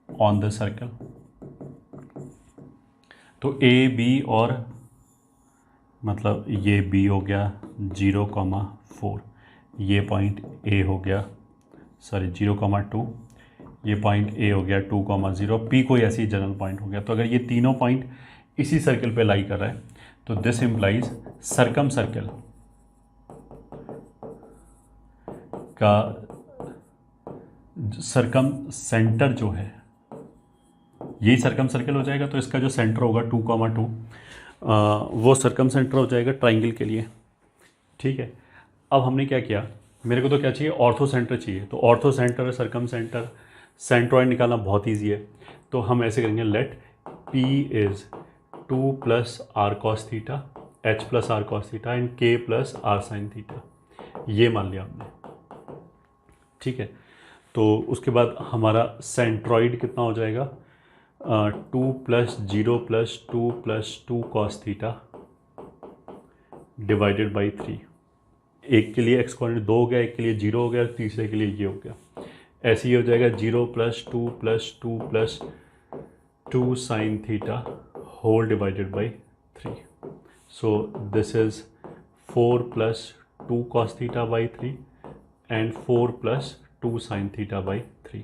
on the circle. तो A B और मतलब ये B हो गया 0, 4, ये पॉइंट A हो गया, सॉरी 0, 2, ये पॉइंट A हो गया 2, 0, P कोई ऐसी जनरल पॉइंट हो गया. तो अगर ये तीनों पॉइंट इसी सर्कल पे लाई कर रहा है तो दिस इम्प्लाइज सर्कम सर्कल का सर्कम सेंटर जो है यही सर्कम सर्कल हो जाएगा. तो इसका जो सेंटर होगा 2, 2 वो सर्कम सेंटर हो जाएगा ट्राइंगल के लिए. ठीक है, अब हमने क्या किया, मेरे को तो क्या चाहिए, ऑर्थो सेंटर चाहिए. तो orthocentre, circumcentre, centroid निकालना बहुत ईजी है. तो हम ऐसे करेंगे, let P is 2 plus r cos theta, H plus r cos theta and K plus r sine theta. ये मान लिया हमने. ठीक है, तो उसके बाद हमारा सेंट्रॉइड कितना हो जाएगा, 2 plus 0 plus 2 plus 2 cos theta divided by 3. एक के लिए एक्स कोऑर्डिनेट 2 हो गया, एक के लिए 0 हो गया, तीसरे के लिए ये हो गया. ऐसे ही हो जाएगा 0 plus 2 plus 2 plus 2 sine theta whole divided by 3. So this is 4 plus 2 cos theta by 3 and 4 plus 2 sine theta by 3.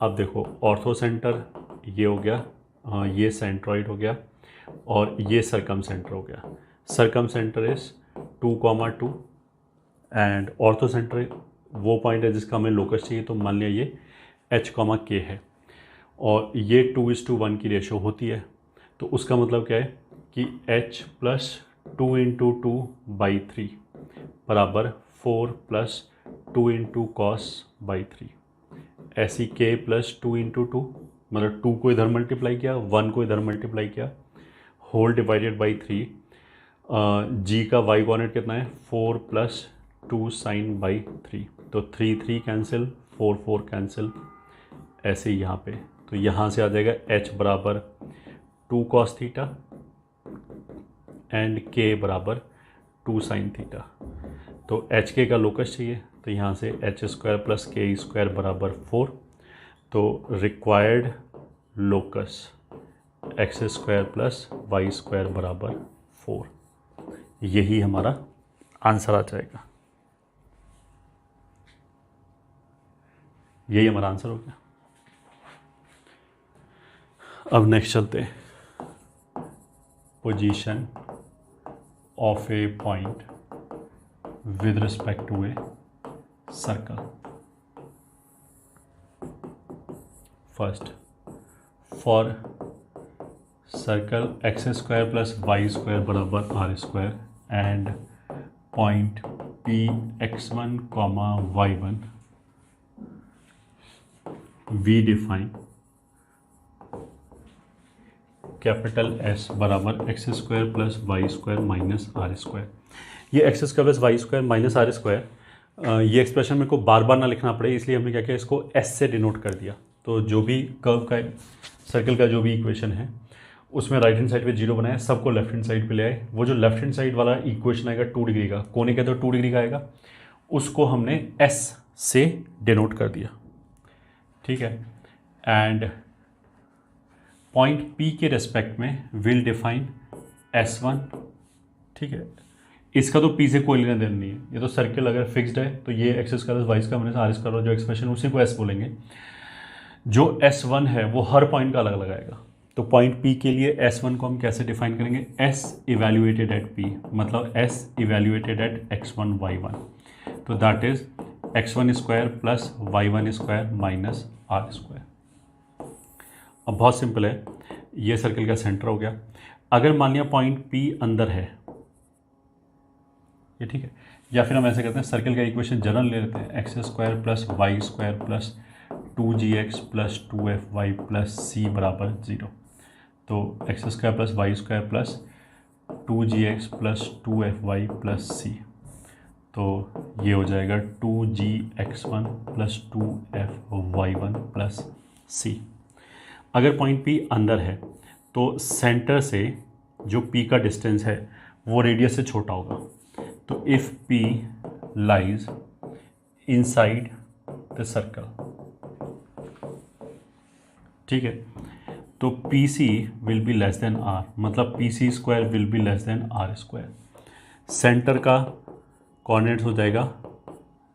अब देखो ऑर्थो सेंटर ये हो गया, ये सेंट्रॉइड हो गया और ये सर्कम सेंटर हो गया. Circum centre is 2, 2 and ortho centre वो पॉइंट है जिसका हमें लोकस चाहिए. तो मान लिया ये H, K है और ये 2:1 की रेशो होती है. तो उसका मतलब क्या है कि H प्लस 2 इंटू 2 बाई 3 बराबर 4 प्लस 2 इंटू कॉस बाई 3. ऐसी K प्लस 2 इंटू 2 मतलब 2 को इधर मल्टीप्लाई किया, 1 को इधर मल्टीप्लाई किया, होल डिवाइडेड बाई 3. G का y कोऑर्डिनेट कितना है, 4 प्लस 2 साइन बाई 3. तो 3 3 कैंसिल, 4 4 कैंसिल, ऐसे ही यहाँ पे. तो यहाँ से आ जाएगा H बराबर 2 कॉस थीटा एंड K बराबर 2 साइन थीटा. तो एच के का लोकस चाहिए. तो यहाँ से h square plus k square बराबर 4. तो required locus x square plus Y square बराबर 4. यही हमारा आंसर आ जाएगा. यही हमारा आंसर हो गया. अब नेक्स्ट चलते हैं. Position of A point with respect to a circle. First, for circle x square plus y square बराबर r square and point p x1 comma y1, we define capital S बराबर X square plus Y square minus are square. ये x square plus Y square minus are square, ये expression मेरे को बार बार ना लिखना पड़े इसलिए हमने क्या किया, इसको एस से डिनोट कर दिया. तो जो भी कर्व का सर्कल का जो भी इक्वेशन है उसमें राइट हैंड साइड पे 0 बनाया, सबको लेफ्ट हैंड साइड पे ले आए. वो जो लेफ्ट हैंड साइड वाला इक्वेशन आएगा 2 डिग्री का, कोने का तो 2 डिग्री का आएगा, उसको हमने एस से डिनोट कर दिया. ठीक है, एंड पॉइंट P के रेस्पेक्ट में विल डिफाइन S1. ठीक है, इसका तो P से कोई लेना देना नहीं है. ये तो सर्कल अगर फिक्स्ड है तो ये x square Y square minus are square जो एक्सप्रेशन उसी को S बोलेंगे. जो S1 है वो हर पॉइंट का अलग लगाएगा। तो पॉइंट P के लिए S1 को हम कैसे डिफाइन करेंगे, S इवेल्युएटेड एट P, मतलब S evaluated at x1 y1, तो that is x1 square plus y1 square minus r square. अब बहुत सिंपल है, ये सर्कल का सेंटर हो गया। अगर मान लिया पॉइंट P अंदर है, ये ठीक है, या फिर हम ऐसे करते हैं, सर्कल का इक्वेशन जनरल ले लेते हैं, x square plus Y square plus 2gx plus 2fy plus c बराबर 0। तो x square plus Y square plus 2gx plus 2fy plus c, तो ये हो जाएगा 2gx1 plus 2fy1 plus c। अगर पॉइंट P अंदर है तो सेंटर से जो P का डिस्टेंस है वो रेडियस से छोटा होगा। तो if P lies inside the circle, ठीक है, तो PC will be less then R, मतलब PC square will be less then R square. Centre का कोऑर्डिनेट्स हो जाएगा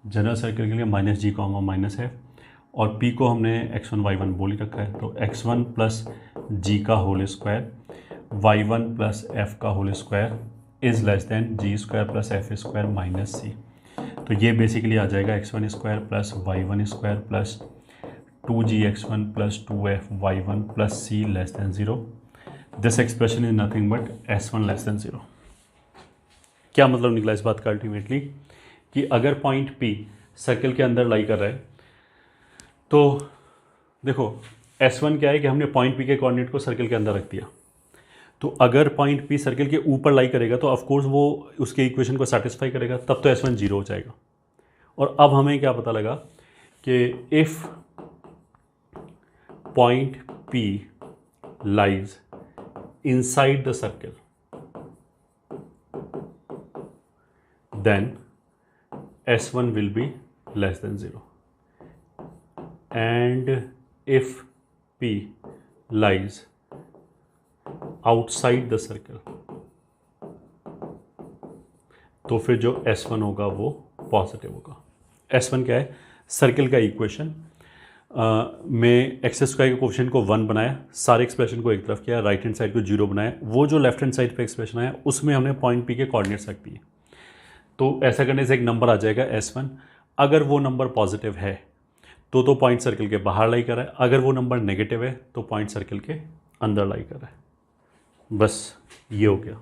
जनरल सर्कल के लिए माइनस जी कॉमा माइनस है, और P को हमने x1 y1 बोल ही रखा है, तो x1 प्लस जी का whole square y1 plus f का whole square is less than ji square plus F square minus सी। तो ये बेसिकली आ जाएगा x1 square plus y1 square plus 2gx1 plus 2fy1 plus c less than 0। This expression is nothing but s1 less than 0। क्या मतलब निकला इस बात का अल्टीमेटली, कि अगर पॉइंट P सर्कल के अंदर लाई कर रहा है, तो देखो S1 क्या है कि हमने पॉइंट P के कोऑर्डिनेट को सर्कल के अंदर रख दिया। तो अगर पॉइंट P सर्कल के ऊपर लाई करेगा तो ऑफ कोर्स वो उसके इक्वेशन को सेटिस्फाई करेगा, तब तो S1 0 हो जाएगा। और अब हमें क्या पता लगा कि if point P lies inside the circle then S1 will be less than 0, and if P lies outside the circle, तो फिर जो S1 होगा वो पॉजिटिव होगा। S1 क्या है, सर्कल का इक्वेशन में एक्स स्क्वायर के कोफिशिएंट को 1 बनाया, सारे एक्सप्रेशन को एक तरफ किया, राइट हैंड साइड को 0 बनाया, वो जो लेफ्ट हैंड साइड पे एक्सप्रेशन आया उसमें हमने पॉइंट P के कोऑर्डिनेट्स रख दिए। तो ऐसा करने से एक नंबर आ जाएगा S1। अगर वो नंबर पॉजिटिव है तो पॉइंट सर्कल के बाहर लाई कर रहा है, अगर वो नंबर नेगेटिव है तो पॉइंट सर्कल के अंदर लाई कर रहा है। बस ये हो गया।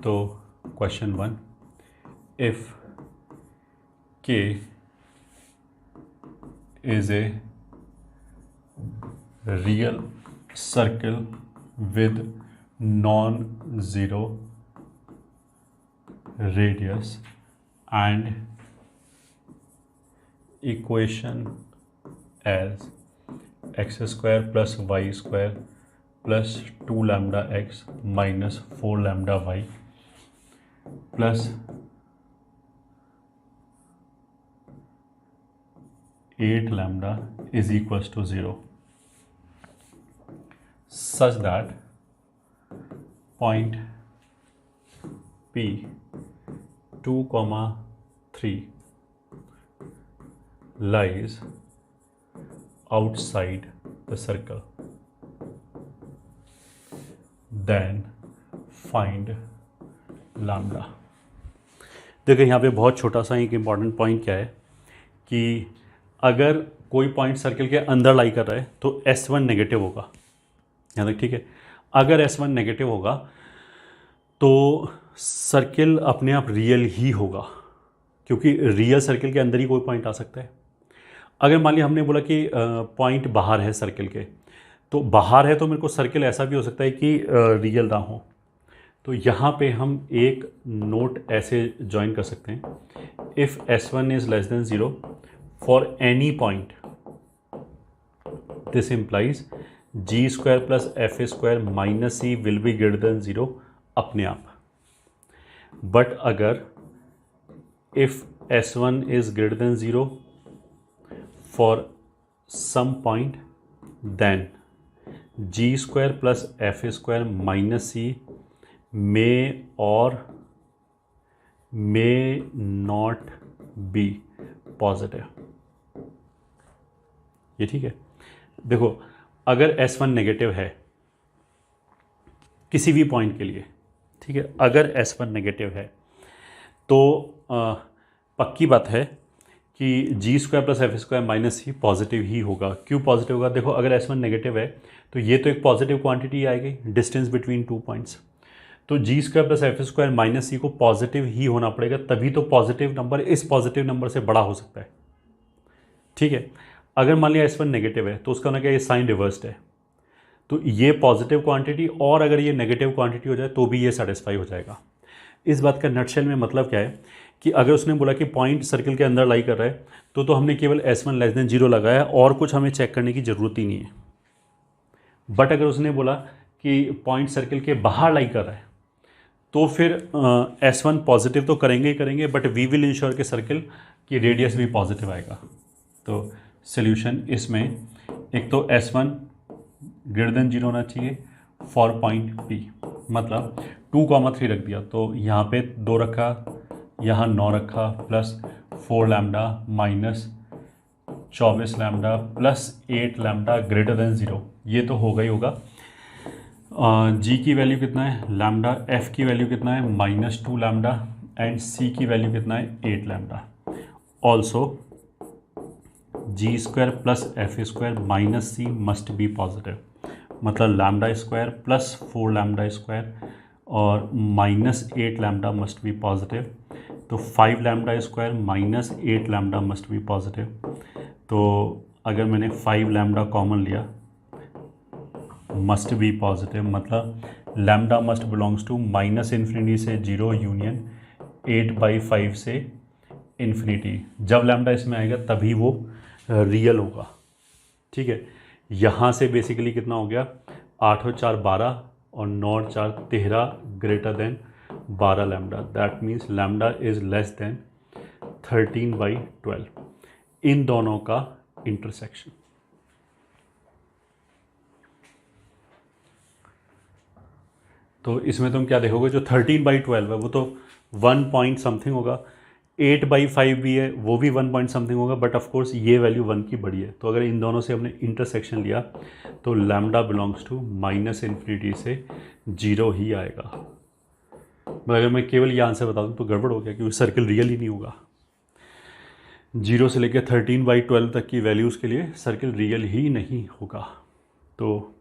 तो question 1, if K is a real circle with non zero radius and equation as x square plus y square plus 2 lambda x minus 4 lambda y plus 8 lambda is equals to 0, such that point P 2,3 lies outside the circle, then find lambda। देखिए यहाँ पे बहुत छोटा सा एक important point क्या है कि अगर कोई पॉइंट सर्कल के अंदर लाई कर रहा है तो S1 नेगेटिव होगा, यहाँ तक ठीक है। अगर S1 नेगेटिव होगा तो सर्किल अपने आप रियल ही होगा, क्योंकि रियल सर्किल के अंदर ही कोई पॉइंट आ सकता है। अगर मान लिया हमने बोला कि पॉइंट बाहर है सर्किल के, तो बाहर है तो मेरे को सर्किल ऐसा भी हो सकता है कि रियल ना हो। तो यहाँ पे हम एक नोट ऐसे ज्वाइन कर सकते हैं, if S1 is less than 0 for any point, this implies g square plus F square minus c will be greater than 0 अपने आप। बट अगर if S1 is greater than 0 for some point, then ji square plus F square minus c may और may not be positive. ये ठीक है। देखो अगर S1 negative है किसी भी पॉइंट के लिए, ठीक है, अगर S1 नेगेटिव है तो पक्की बात है कि g square plus F square minus c positive ही होगा। क्यों पॉजिटिव होगा? देखो अगर S1 नेगेटिव है तो ये तो एक पॉजिटिव क्वांटिटी आएगी, डिस्टेंस बिटवीन टू पॉइंट्स, तो g square plus F square minus c को पॉजिटिव ही होना पड़ेगा, तभी तो पॉजिटिव नंबर इस पॉजिटिव नंबर से बड़ा हो सकता है। ठीक है, अगर मान लिया S1 नेगेटिव है तो उसका ना क्या, ये साइन रिवर्स्ड है, तो ये पॉजिटिव क्वांटिटी और अगर ये नेगेटिव क्वांटिटी हो जाए तो भी ये सेटिस्फाई हो जाएगा। इस बात का नटशेल में मतलब क्या है कि अगर उसने बोला कि पॉइंट सर्कल के अंदर लाई कर रहा है तो हमने केवल S1 लेस देन 0 लगाया और कुछ हमें चेक करने की ज़रूरत ही नहीं है। बट अगर उसने बोला कि पॉइंट सर्कल के बाहर लाई कर रहा है तो फिर S1 पॉजिटिव तो करेंगे ही करेंगे, बट वी विल इंश्योर कि सर्कल की रेडियस भी पॉजिटिव आएगा। तो सोल्यूशन इसमें एक तो S1 ग्रेटर देन 0 होना चाहिए फॉर पॉइंट P, मतलब 2,3 रख दिया तो यहाँ पे 2 रखा, यहाँ 9 रखा, plus 4 lambda minus 24 lambda plus 8 lambda greater than 0, ये तो होगा ही होगा। जी की वैल्यू कितना है लैम्डा, एफ की वैल्यू कितना है -2 लैम्डा एंड सी की वैल्यू कितना है 8 lambda. Also g square plus F square minus c must be positive, मतलब lambda square plus 4 lambda square और -8 लैम्डा मस्ट बी पॉजिटिव, तो 5 lambda square -8 lambda must be positive. तो अगर मैंने 5 लैम्डा कॉमन लिया मस्ट बी पॉजिटिव, मतलब lambda must belongs to -infinity से 0 union 8/5 से इन्फिनिटी। जब लैम्डा इसमें आएगा तभी वो रियल होगा। ठीक है, यहाँ से बेसिकली कितना हो गया, 8 और 4 12 और 9 और 4 13 greater than 12 lambda, that means lambda is less then 13/12 इन दोनों का इंटरसेक्शन। तो इसमें तुम क्या देखोगे, जो 13/12 है वो तो 1 पॉइंट समथिंग होगा, 8/5 भी है वो भी 1 पॉइंट समथिंग होगा, बट ऑफ कोर्स ये वैल्यू 1 की बड़ी है। तो अगर इन दोनों से हमने इंटरसेक्शन लिया तो लैम्डा बिलोंग्स टू -इन्फिनिटी से 0 ही आएगा। मगर अगर मैं केवल ये आंसर बता दूँ तो गड़बड़ हो गया, क्योंकि सर्कल रियल ही नहीं होगा। 0 से लेकर 13/12 तक की वैल्यूज़ के लिए सर्कल रियल ही नहीं होगा। तो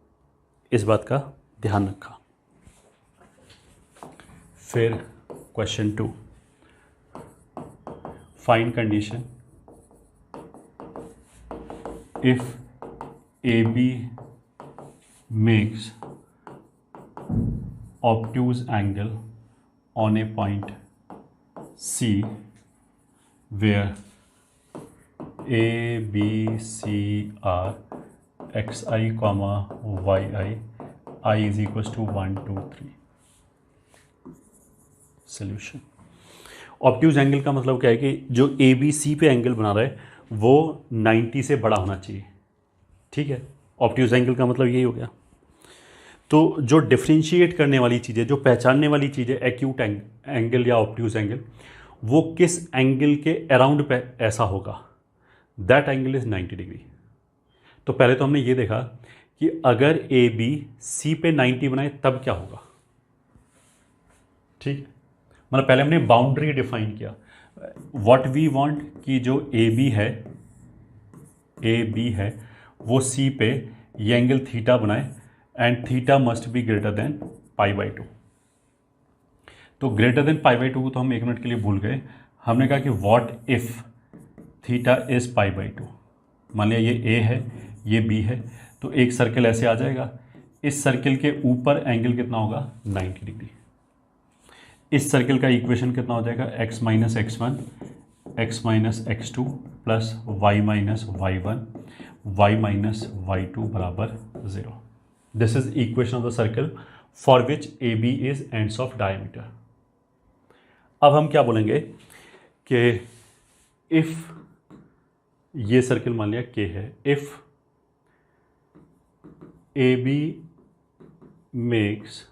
इस बात का ध्यान रखा। फिर question 2, find condition if AB makes obtuse angle on a point C where A, B, C are xi, yi, I is equals to 1, 2, 3। Solution, obtuse angle का मतलब क्या है कि जो ए बी सी पे एंगल बना रहा है वो 90 से बड़ा होना चाहिए। ठीक है, ऑब्ट्यूज एंगल का मतलब यही हो गया। तो जो डिफ्रेंशिएट करने वाली चीज़ है, जो पहचानने वाली चीज़ है एक्यूट एंगल या ऑब्ट्यूज एंगल, वो किस एंगल के अराउंड पे ऐसा होगा, दैट एंगल इज 90 डिग्री। तो पहले तो हमने ये देखा कि अगर ए बी सी पे 90 बनाए तब क्या होगा। ठीक है, मतलब पहले हमने बाउंड्री डिफाइन किया, व्हाट वी वांट कि जो ए बी है वो सी पे ये एंगल थीटा बनाए and theta must be greater than π/2। तो ग्रेटर देन π/2 को तो हम 1 मिनट के लिए भूल गए, हमने कहा कि व्हाट इफ थीटा इज π/2। मान लिया ये ए है ये बी है, तो एक सर्कल ऐसे आ जाएगा, इस सर्कल के ऊपर एंगल कितना होगा 90 डिग्री। इस सर्कल का इक्वेशन कितना हो जाएगा, x minus x1 x minus x2 plus y minus y1 y minus y2 बराबर 0। This is equation of the circle for which A B is ends of diameter. अब हम क्या बोलेंगे कि इफ ये सर्कल मान लिया K है, if A B makes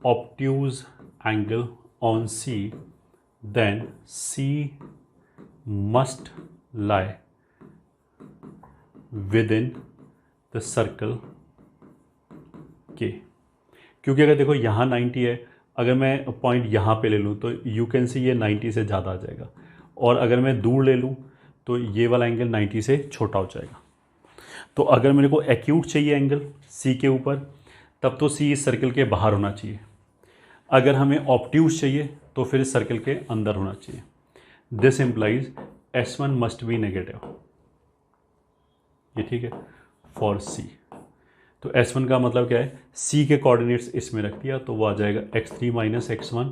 obtuse angle on C, then C must lie within the circle K। क्योंकि अगर देखो यहाँ 90 है, अगर मैं पॉइंट यहाँ पे ले लूँ तो यू कैन सी ये 90 से ज़्यादा आ जाएगा, और अगर मैं दूर ले लूँ तो ये वाला एंगल 90 से छोटा हो जाएगा। तो अगर मेरे को एक्यूट चाहिए एंगल सी के ऊपर, तब तो सी इस सर्कल के बाहर होना चाहिए। अगर हमें ऑब्ट्यूज चाहिए तो फिर इस सर्कल के अंदर होना चाहिए। This implies S1 must be negative, ये ठीक है, फॉर सी। तो S1 का मतलब क्या है, C के कोऑर्डिनेट्स इसमें रख दिया तो वो आ जाएगा x3 minus x1,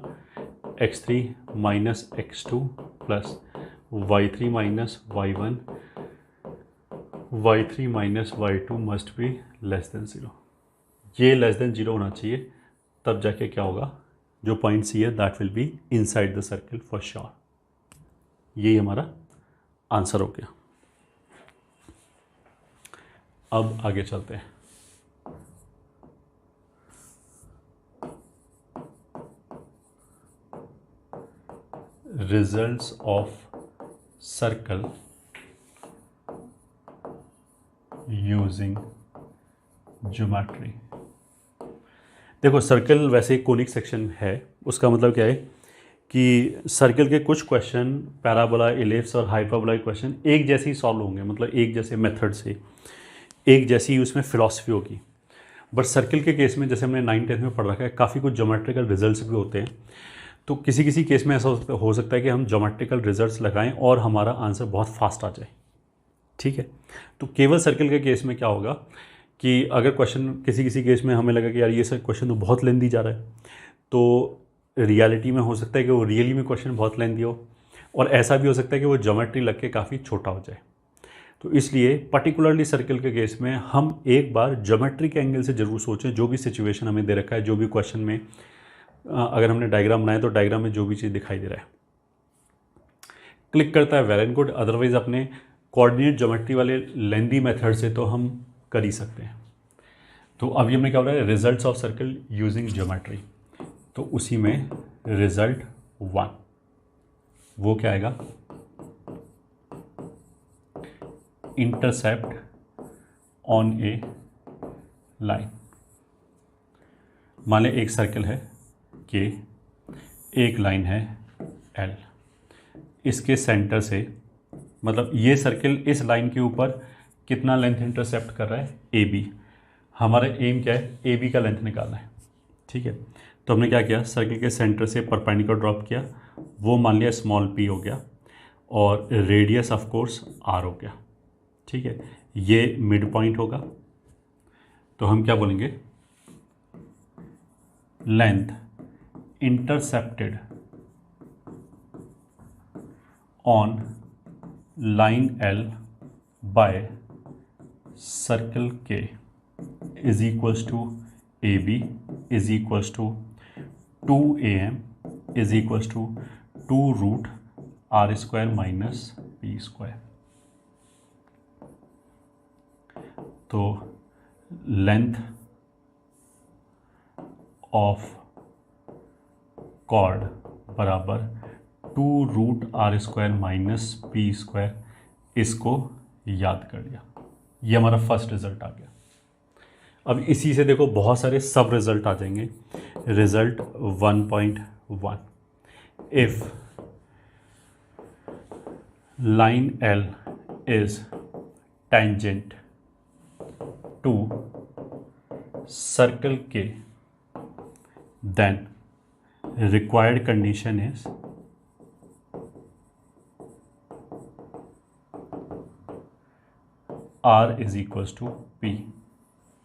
x3 minus x2 plus y3 minus y1, y3 minus y2 must be less than 0। ये लेस देन 0 होना चाहिए, तब जाके क्या होगा, जो पॉइंट C है that will be inside the circle for sure. यही हमारा आंसर हो गया। अब आगे चलते हैं। Results of circle using geometry. देखो सर्कल वैसे कोनिक सेक्शन है, उसका मतलब क्या है कि सर्कल के कुछ क्वेश्चन, पैराबोला, इलिप्स और हाइपरबोलाइक क्वेश्चन एक जैसे ही सॉल्व होंगे, मतलब एक जैसे मेथड से, एक जैसी उसमें फिलॉसफी होगी। बट सर्कल के केस में जैसे हमने 9th-10th में पढ़ रखा है, काफ़ी कुछ ज्योमेट्रिकल रिजल्ट्स भी होते हैं। तो किसी किसी केस में ऐसा हो सकता है कि हम ज्योमेट्रिकल रिजल्ट्स लगाएं और हमारा आंसर बहुत फास्ट आ जाए, ठीक है। तो केवल सर्कल के केस में क्या होगा कि अगर क्वेश्चन किसी किसी केस में हमें लगा कि यार ये सर क्वेश्चन तो बहुत लेंदी जा रहा है, तो रियलिटी में हो सकता है कि वो रियली में क्वेश्चन बहुत लेंदी हो, और ऐसा भी हो सकता है कि वो ज्योमेट्री लग के काफ़ी छोटा हो जाए। तो इसलिए पर्टिकुलरली सर्कल के केस में हम एक बार ज्योमेट्री के एंगल से ज़रूर सोचें। जो भी सिचुएशन हमें दे रखा है, जो भी क्वेश्चन में अगर हमने डायग्राम बनाया तो डायग्राम में जो भी चीज़ दिखाई दे रहा है, क्लिक करता है वेल एंड गुड, अदरवाइज अपने कोऑर्डिनेट ज्योमेट्री वाले लेंदी मेथड से तो हम कर ही सकते हैं। तो अभी हमने क्या बोला है, results of circle using geometry. तो उसी में रिजल्ट 1 वो क्या आएगा, इंटरसेप्ट ऑन ए लाइन। मान लें एक सर्कल है के, एक लाइन है एल, इसके सेंटर से, मतलब ये सर्कल इस लाइन के ऊपर कितना लेंथ इंटरसेप्ट कर रहा है, ए बी। हमारा एम क्या है, ए बी का लेंथ निकालना है, ठीक है। तो हमने क्या किया, सर्कल के सेंटर से परपेंडिकुलर ड्रॉप किया, वो मान लिया स्मॉल p हो गया, और रेडियस ऑफ कोर्स r हो गया, ठीक है। ये मिड पॉइंट होगा, तो हम क्या बोलेंगे, length intercepted on line L by circle K is equals to AB is equals to 2AM is equals to 2 root R square minus P square. तो लेंथ ऑफ कॉर्ड बराबर 2 root R square minus P square, इसको याद कर लिया। ये हमारा first result आ गया। अब इसी से देखो बहुत सारे सब रिजल्ट आ जाएंगे। Result 1.1, if line L is tangent to circle K, then required condition is R is equals to P।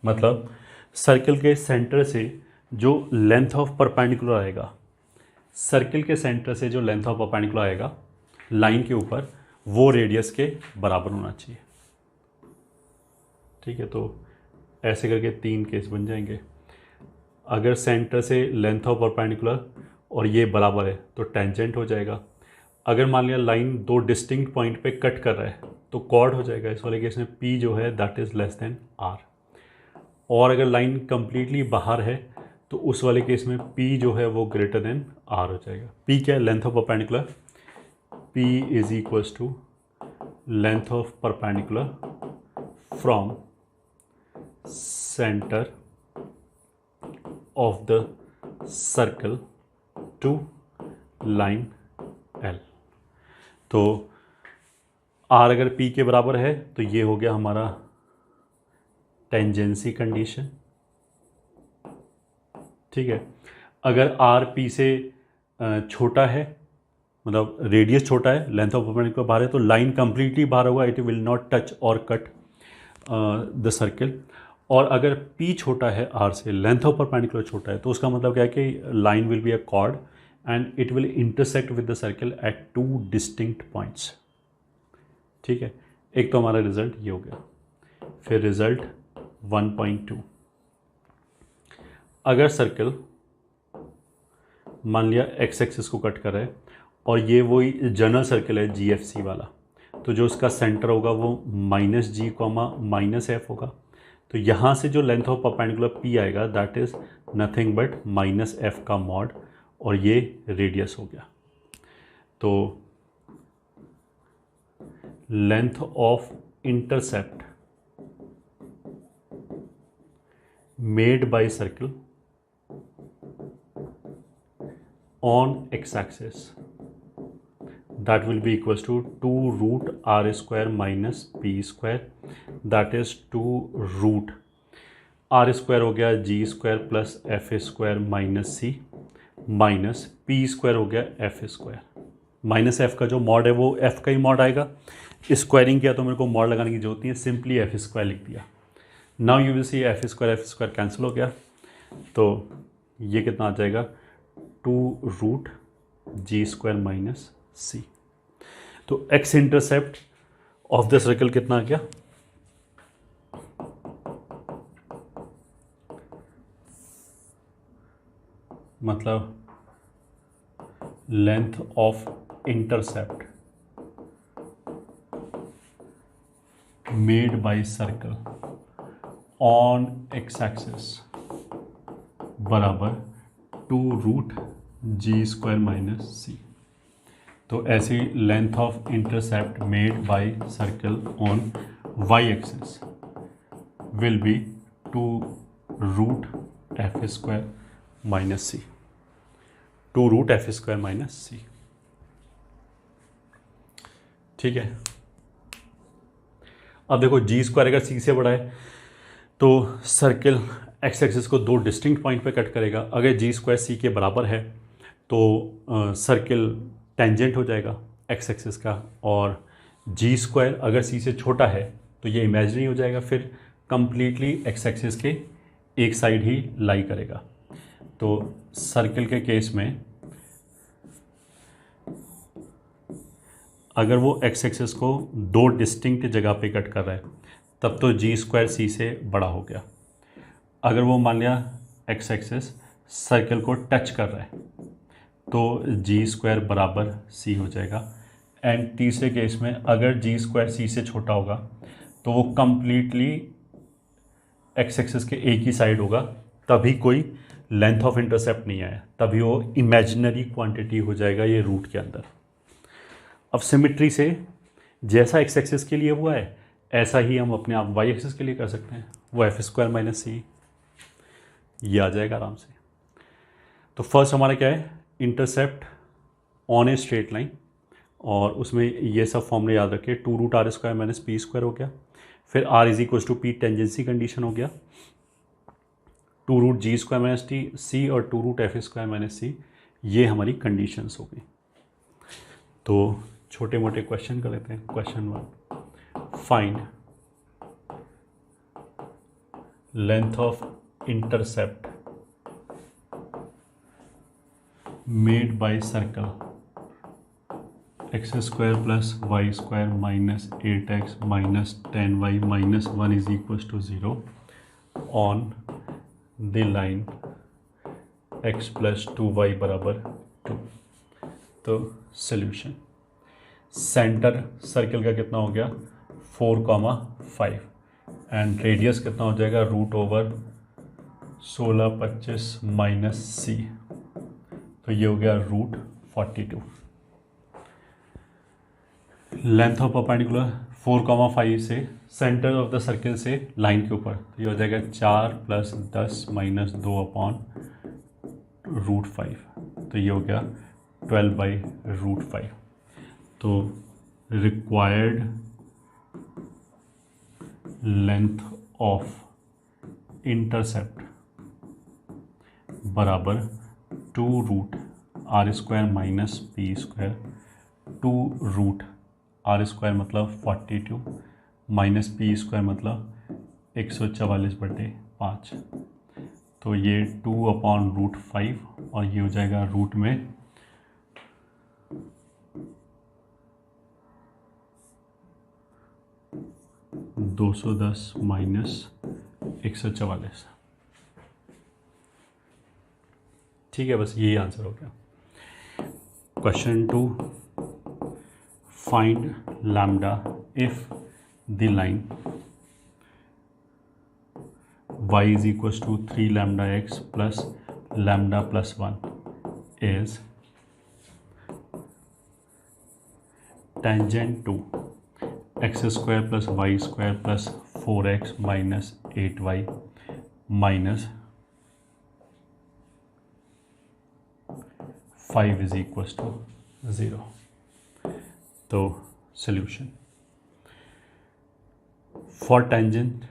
मतलब सर्कल के सेंटर से जो लेंथ ऑफ परपेंडिकुलर आएगा, सर्कल के सेंटर से जो लेंथ ऑफ परपेंडिकुलर आएगा लाइन के ऊपर, वो रेडियस के बराबर होना चाहिए, ठीक है। तो ऐसे करके 3 केस बन जाएंगे। अगर सेंटर से लेंथ ऑफ परपेंडिकुलर और ये बराबर है तो टेंजेंट हो जाएगा। अगर मान लिया लाइन 2 डिस्टिंक्ट पॉइंट पे कट कर रहा है तो कॉर्ड हो जाएगा। इस वाले केस में P जो है that is less then R। और अगर लाइन कंप्लीटली बाहर है तो उस वाले केस में P जो है वो ग्रेटर देन R हो जाएगा। P क्या है, length of perpendicular. P is equals to length of perpendicular from centre of the circle to line L. तो आर अगर पी के बराबर है तो ये हो गया हमारा टेंजेंसी कंडीशन, ठीक है। अगर आर पी से छोटा है, मतलब रेडियस छोटा है, लेंथ ऑफ परपेंडिकुलर बाहर है, तो लाइन कंप्लीटली बाहर होगा, इट विल नॉट टच और कट द सर्किल। और अगर P छोटा है R से, लेंथ ऑफ परपेंडिकुलर छोटा है, तो उसका मतलब क्या है कि line will be a cord and it will intersect with the circle eight 2 distinct points, ठीक है। एक तो हमारा रिजल्ट ये हो गया। फिर रिजल्ट 1.2, अगर सर्किल मान लिया एक्स एक्सिस को कट कर रहा है और ये वही जनरल सर्किल है GFC वाला, तो जो उसका सेंटर होगा वो -G, -F होगा। तो यहाँ से जो लेंथ ऑफ परपेंडिकुलर P आएगा that is nothing but -F का मॉड, और ये रेडियस हो गया। तो length of intercept made bye circle on x-axis that will be equals to 2 root r square minus p square, that is 2 root r square हो गया g square plus f square minus c minus p square हो गया f square। Minus f का जो mod है वो f का ही mod आएगा। स्क्वायरिंग किया तो मेरे को मॉड लगाने की जरूरत नहीं है, सिंपली f स्क्वायर लिख दिया। Now you will see f square cancel हो गया, तो ये कितना आ जाएगा 2 रूट जी स्क्वायर माइनस सी। तो x intercept of the circle कितना आ गया, मतलब length of intercept made by circle on x axis बराबर 2 रूट जी स्क्वायर माइनस सी। तो ऐसी length of intercept made by circle on y axis will be 2 root f square minus c, 2 root f square minus सी, ठीक है। अब देखो जी square अगर सी से बड़ा है तो सर्किल एक्स एक्सिस को 2 डिस्टिंक्ट पॉइंट पे कट करेगा। अगर जी स्क्वायर सी के बराबर है तो सर्किल टेंजेंट हो जाएगा एक्स एक्सिस का, और जी स्क्वायर अगर सी से छोटा है तो ये इमेजिनरी हो जाएगा, फिर कंप्लीटली एक्स एक्सिस के एक साइड ही लाई करेगा। तो सर्किल के केस में अगर वो एक्स एक्सिस को 2 डिस्टिंक्ट जगह पे कट कर रहा है तब तो जी स्क्वायर सी से बड़ा हो गया। अगर वो मान लिया एक्स एक्सिस सर्किल को टच कर रहा है तो जी स्क्वायर बराबर सी हो जाएगा। एंड तीसरे केस में अगर जी स्क्वायर सी से छोटा होगा तो वो कंप्लीटली एक्स एक्सिस के एक ही साइड होगा, तभी कोई लेंथ ऑफ इंटरसेप्ट नहीं आया, तभी वो इमेजिनरी क्वांटिटी हो जाएगा ये रूट के अंदर। अब सिमेट्री से जैसा एक्स एक्सिस के लिए हुआ है ऐसा ही हम अपने आप वाई एक्सिस के लिए कर सकते हैं, वो एफ स्क्वायर माइनस सी, ये आ जाएगा आराम से। तो फर्स्ट हमारा क्या है, intercept on a straight line, और उसमें ये सब फॉर्मूले याद रखिए, 2 root r square minus p square हो गया, फिर r is equal to p tangency condition हो गया, 2 रूट जी स्क्वायर माइनस टी सी और 2 root f square minus c, ये हमारी कंडीशंस हो गई। तो छोटे मोटे क्वेश्चन कर लेते हैं। Question 1, find length of intercept made by circle x square plus y square minus 8x minus 10y minus 1 is equals to 0 on the line x plus 2y बराबर 2। तो सॉल्यूशन, सेंटर सर्किल का कितना हो गया 4,5 and radius कितना हो जाएगा root over 16 25 minus सी, तो ये हो गया रूट 42। लेंथ ऑफ परपेंडिकुलर 4,5 से सेंटर ऑफ द सर्किल से लाइन के ऊपर, तो ये हो जाएगा 4 + 10 - 2/√5, तो ये हो गया 12/√5। तो रिक्वायर्ड लेंथ ऑफ इंटरसेप्ट बराबर 2√r² - p², 2√r² मतलब 42 माइनस p² मतलब 144/5। तो ये 2/√5 और ये हो जाएगा रूट में 210 - 144। ठीक है, बस यही आंसर हो गया। Question 2, find lambda if the line y = 3 λx plus lambda plus 1 is tangent to x² plus y² plus 4x minus 8y minus 5 is equals to 0। तो solution for tangent,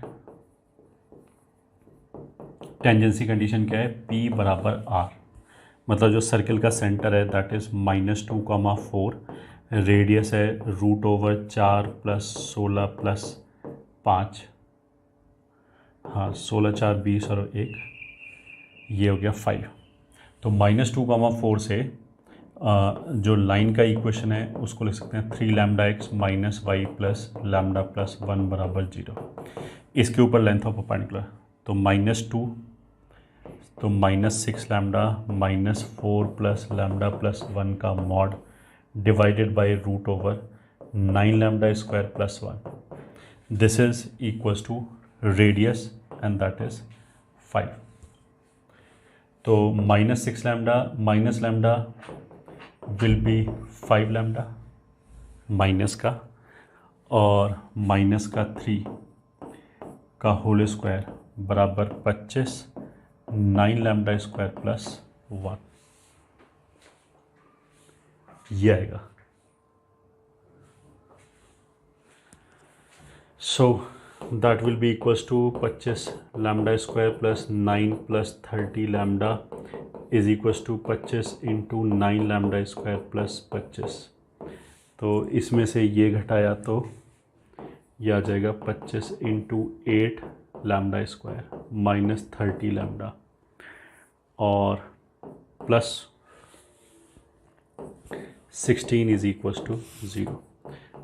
tangency condition क्या है, P बराबर R, मतलब जो circle का centre है that is -2,4, radius है √4 + 16 + 5, हाँ 16 × 4 = 20 और 1, ये हो गया 5। तो -2,4 से जो लाइन का इक्वेशन है उसको लिख सकते हैं 3 λx - y + λ + 1 = 0। इसके ऊपर लेंथ ऑफ परपेंडिकुलर, तो -2, तो -6 λ - 4 + λ + 1 का mod divided by √9 λ² + 1, this is equals to radius and that is 5। तो -6 λ माइनस λ विल बी 5 λ माइनस का, और माइनस का 3 का होल स्क्वायर बराबर 25, 9 λ² + 1, ये आएगा। So that will be equals to 25 λ² + 9 + 30 λ is equals to 25 × 9 λ² + 25। तो इसमें से ये घटाया तो ये आ जाएगा 25 × 8 λ² - 30 λ और प्लस 16 इज इक्वल्स टू 0।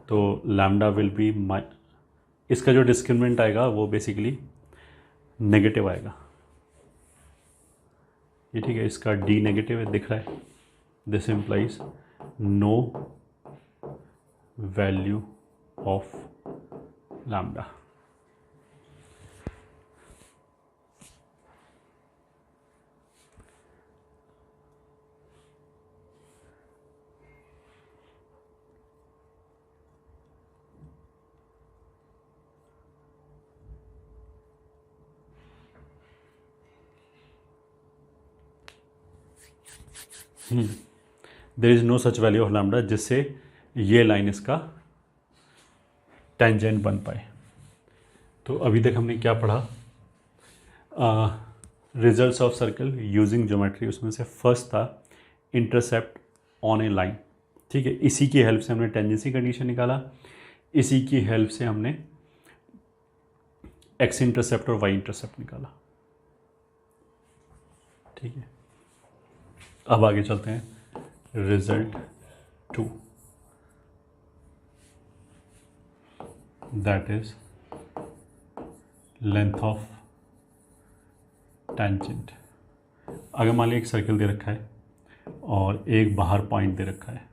तो लैम्डा विल बी, इसका जो डिस्क्रिमिनेंट आएगा वो बेसिकली नेगेटिव आएगा, ये ठीक है, इसका डी नेगेटिव है दिख रहा है, this implies no value of lambda. There is no such value of lambda जिससे ये लाइन इसका टेंजेंट बन पाए। तो अभी तक हमने क्या पढ़ा, results of circle using geometry, उसमें से फर्स्ट था इंटरसेप्ट ऑन ए लाइन। ठीक है, इसी की हेल्प से हमने टेंजेंसी कंडीशन निकाला, इसी की हेल्प से हमने एक्स इंटरसेप्ट और वाई इंटरसेप्ट निकाला। ठीक है, अब आगे चलते हैं result 2, that is length of tangent. अगर मान लिया एक सर्कल दे रखा है और एक बाहर पॉइंट दे रखा है,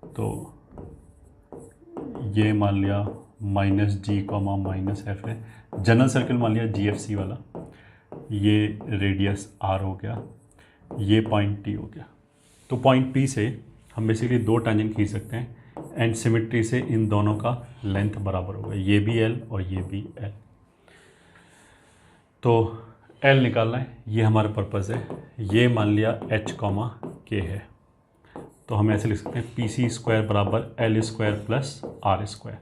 तो ये मान लिया -g, -f है, जनरल सर्कल मान लिया GFC वाला, ये रेडियस r हो गया, ये पॉइंट T हो गया। तो पॉइंट P से हम बेसिकली दो टेंजेंट खींच सकते हैं, एंड सिमेट्री से इन दोनों का लेंथ बराबर होगा, ये भी L और ये भी L। तो L निकालना है, ये हमारा पर्पज़ है। ये मान लिया H, K है, तो हम ऐसे लिख सकते हैं PC स्क्वायर बराबर L square plus R square.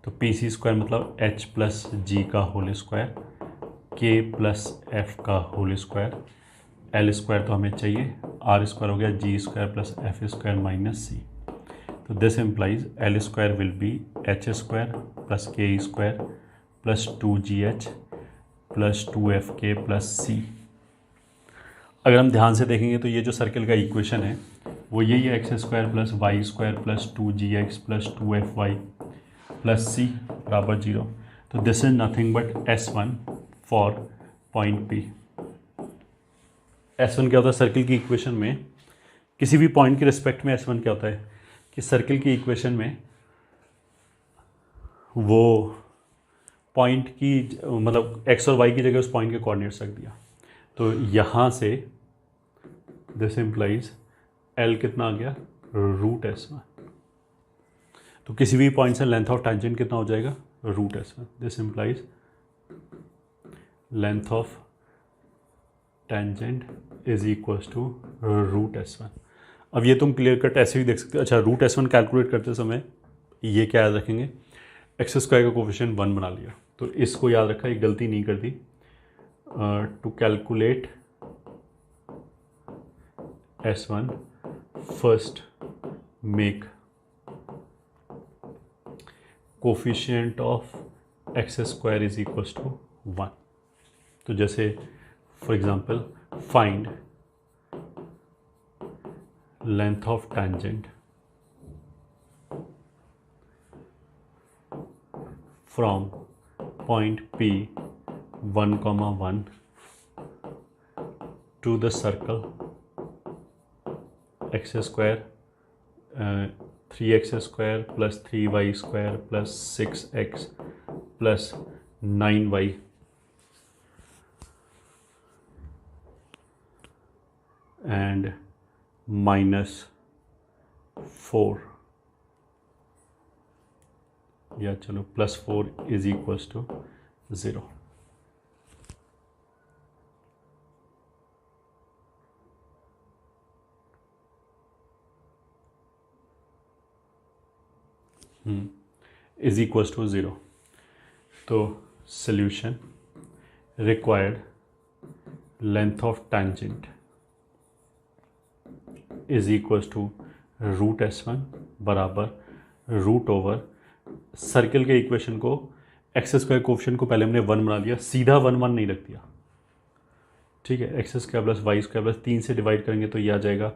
तो PC स्क्वायर मतलब H प्लस G का whole square, K plus F का होल स्क्वायर, L स्क्वायर तो हमें चाहिए, R स्क्वायर हो गया G square plus F square minus C। तो this implies L square will be H square plus K square plus 2GH plus 2FK plus C। अगर हम ध्यान से देखेंगे तो ये जो सर्किल का इक्वेशन है वो यही है, x square plus Y square plus 2GX plus 2FY plus C बराबर 0। तो this is nothing but S1 for point P। S1 क्या होता है सर्किल की इक्वेशन में, किसी भी पॉइंट के रिस्पेक्ट में S1 क्या होता है कि सर्किल की इक्वेशन में वो पॉइंट की मतलब x और y की जगह उस पॉइंट के कोऑर्डिनेट्स रख दिया। तो यहाँ से दिस इम्प्लाइज L कितना आ गया, रूट S1। तो किसी भी पॉइंट से लेंथ ऑफ टेंजेंट कितना हो जाएगा, root S1। This implies length of tangent is equals to root S1। अब ये तुम क्लियर कट ऐसे भी देख सकते हो। अच्छा, रूट S1 कैलकुलेट करते समय ये क्या याद रखेंगे, एक्स स्क्वायर का कोफिशिएंट 1 बना लिया, तो इसको याद रखा, ये गलती नहीं कर दी। To calculate S1 first make coefficient of x square is equals to 1। तो जैसे for example find length of tangent from point P 1, 1 to the circle x square 3x square plus 3y square plus 6x plus 9y and minus 4, या चलो plus 4 is equals to 0। Is equals to 0। तो solution required length of tangent is equals to root S1 बराबर root over circle के इक्वेशन को x square coefficient को पहले हमने 1 बना लिया, सीधा 1 1 नहीं रख दिया, ठीक है। X square plus Y square plus 3 से डिवाइड करेंगे तो ये आ जाएगा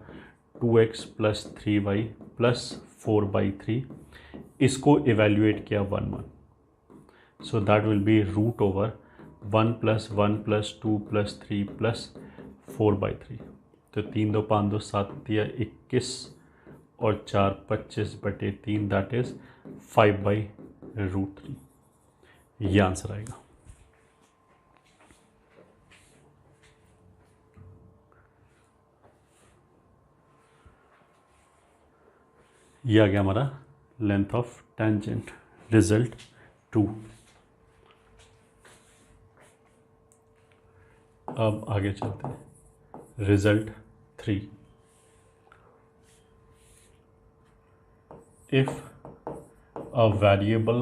2x प्लस 3y प्लस 4/3। इसको इवेल्युएट किया 1 1, so that will be root over 1 plus 1 plus 2 plus 3 plus 4/3। तो 3 2 5 2 7 21 और 4 25/3, दैट इज 5/√3। ये आंसर आएगा। ये आ गया हमारा लेंथ ऑफ टेंजेंट, रिजल्ट 2। अब आगे चलते हैं, result 3। If a variable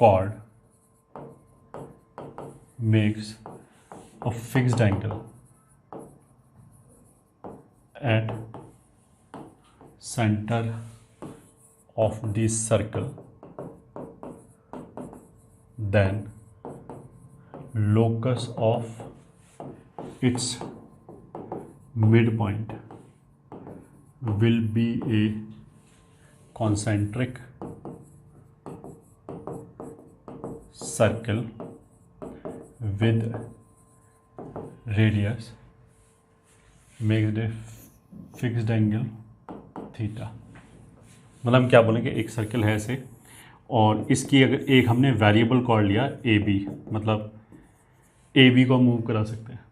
chord makes a fixed angle at center of the circle, then locus of its midpoint will be a concentric circle with radius makes a fixed angle theta. मतलब हम क्या बोलेंगे, एक circle है ऐसे और इसकी अगर एक हमने वेरिएबल कॉर्ड लिया ए बी, मतलब ए बी को मूव करा सकते हैं।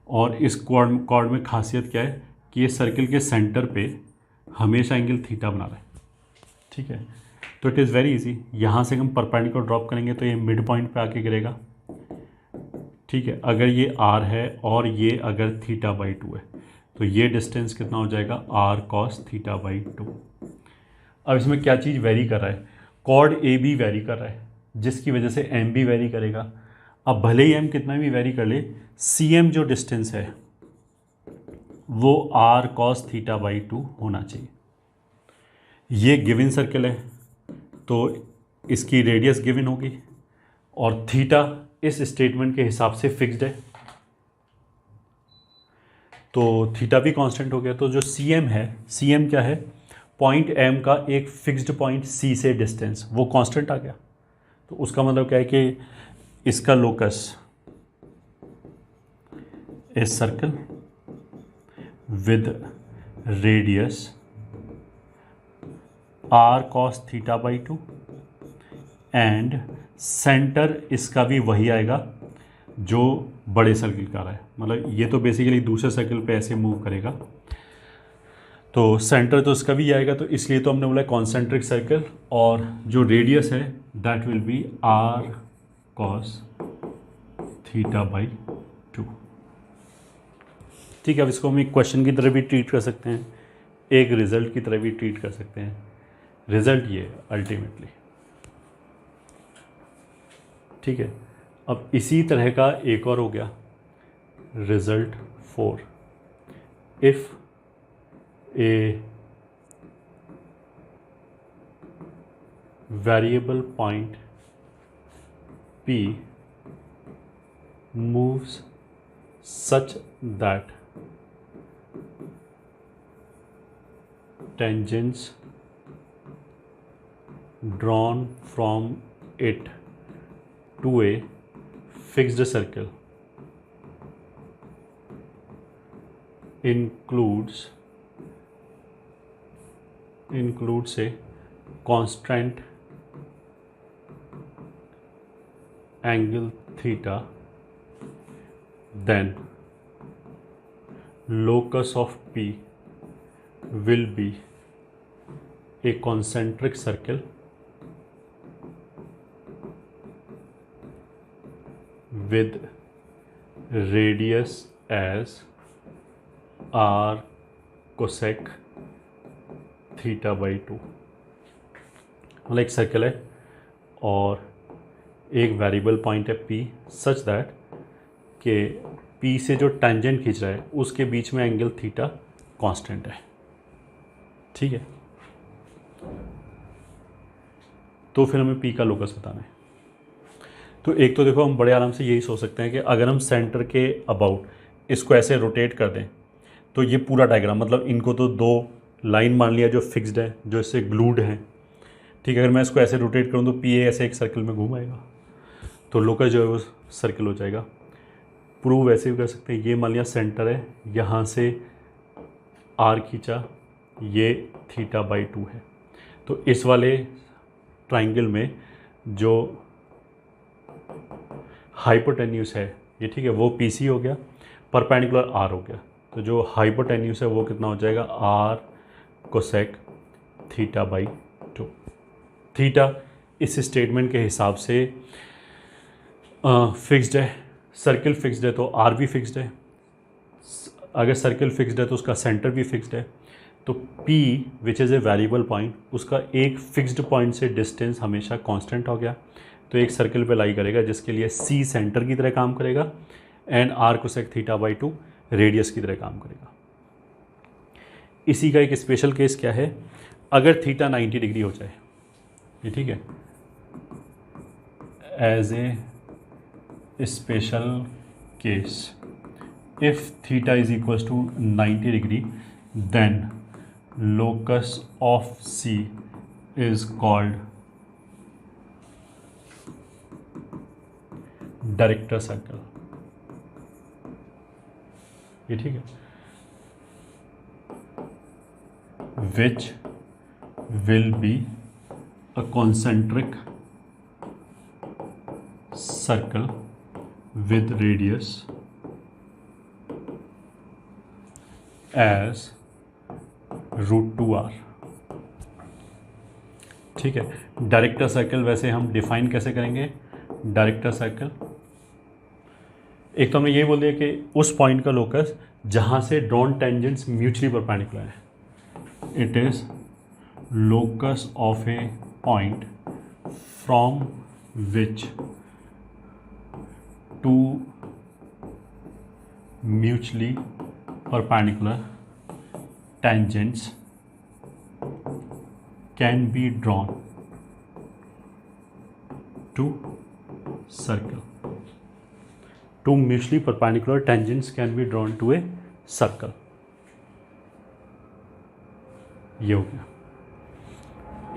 और इस कॉर्ड में खासियत क्या है कि ये सर्किल के सेंटर पे हमेशा एंगल थीटा बना रहा है, ठीक है। तो इट इज़ वेरी इजी, यहाँ से हम परपेंडिकुलर ड्रॉप करेंगे तो ये मिड पॉइंट पे आके गिरेगा, ठीक है। अगर ये आर है और ये अगर थीटा बाई 2 है तो ये डिस्टेंस कितना हो जाएगा, आर कॉस थीटा बाई 2। अब इसमें क्या चीज़ वेरी कर रहा है, कॉर्ड ए बी वेरी कर रहा है, जिसकी वजह से एम भी वेरी करेगा। अब भले ही एम कितना भी वेरी कर ले, सी एम जो डिस्टेंस है वो आर कॉस थीटा बाई 2 होना चाहिए। ये गिवन सर्कल है तो इसकी रेडियस गिवन होगी और थीटा इस स्टेटमेंट के हिसाब से फिक्स्ड है, तो थीटा भी कांस्टेंट हो गया। तो जो सी एम है, सी एम क्या है, पॉइंट एम का एक फिक्स्ड पॉइंट सी से डिस्टेंस, वो कांस्टेंट आ गया। तो उसका मतलब क्या है कि इसका locus is circle with radius r cos theta by 2 and centre इसका भी वही आएगा जो बड़े सर्कल का रहा है। मतलब ये तो बेसिकली दूसरे सर्कल पे ऐसे मूव करेगा, तो सेंटर तो इसका भी आएगा, तो इसलिए तो हमने बोला कॉन्सेंट्रिक सर्कल, और जो रेडियस है that will be r cos theta by 2, ठीक है। अब इसको हम एक क्वेश्चन की तरह भी ट्रीट कर सकते हैं, एक रिजल्ट की तरह भी ट्रीट कर सकते हैं। रिजल्ट ये अल्टीमेटली, ठीक है। अब इसी तरह का एक और हो गया result 4, if A variable point P moves such that tangents drawn from it to a fixed circle includes a constant angle theta, then locus of P will be a concentric circle with radius as r cosec theta by 2। मतलब एक circle है और एक variable point है P such that कि P से जो tangent खींच रहा है उसके बीच में एंगल थीटा कांस्टेंट है, ठीक है। तो फिर हमें P का लोकस बताना है। तो एक तो देखो हम बड़े आराम से यही सोच सकते हैं कि अगर हम सेंटर के अबाउट इसको ऐसे रोटेट कर दें तो ये पूरा डायग्राम, मतलब इनको तो दो लाइन मान लिया जो फिक्स्ड है, जो इससे ग्लूड है, ठीक है। अगर मैं इसको ऐसे रोटेट करूँ तो पी ए ऐसे एक सर्कल में घूम आएगा, तो लोकस जो है वो सर्कल हो जाएगा। प्रूव ऐसे भी कर सकते हैं, ये मान लिया सेंटर है, यहाँ से आर खींचा, ये थीटा बाई 2 है, तो इस वाले ट्राइंगल में जो हाइपोटेन्यूस है ये, ठीक है, वो पी सी हो गया, परपेंडिकुलर आर हो गया। तो जो हाइपोटेन्यूस है वो कितना हो जाएगा, r cosec theta by 2। Theta इस स्टेटमेंट के हिसाब से फिक्स्ड है, सर्कल फिक्स्ड है तो आर भी फिक्स्ड है, अगर सर्कल फिक्स्ड है तो उसका सेंटर भी फिक्स्ड है। तो P which is a variable point, उसका एक फिक्स्ड पॉइंट से डिस्टेंस हमेशा कांस्टेंट हो गया, तो एक सर्कल पे लाई करेगा जिसके लिए C सेंटर की तरह काम करेगा and R cosec theta by 2 radius की तरह काम करेगा। इसी का एक स्पेशल केस क्या है, अगर थीटा 90 डिग्री हो जाए, ये ठीक है, as a special case if theta is equal to 90 degree then locus of C is called director circle, ये ठीक है, which will be a concentric circle with radius as √2r। ठीक है, डायरेक्टर सर्कल वैसे हम डिफाइन कैसे करेंगे? Director circle, एक तो हमने ये बोल दिया कि उस पॉइंट का लोकस जहाँ से ड्रॉन टेंजेंट्स म्यूचुअली परपेंडिकुलर है, it is locus of A point from which two mutually perpendicular tangents can be drawn to circle. Two mutually perpendicular tangents can be drawn to a circle. ये हो गया।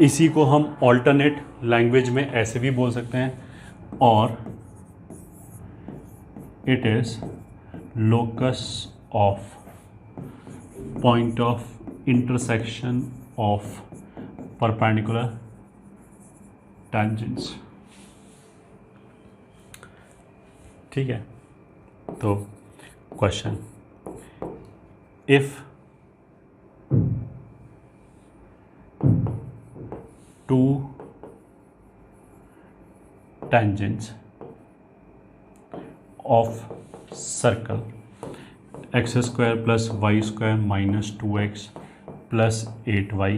इसी को हम alternate language में ऐसे भी बोल सकते हैं, और it is locus of point of intersection of perpendicular tangents। ठीक है, तो question, if two tangents of circle x square plus y square minus 2x plus 8y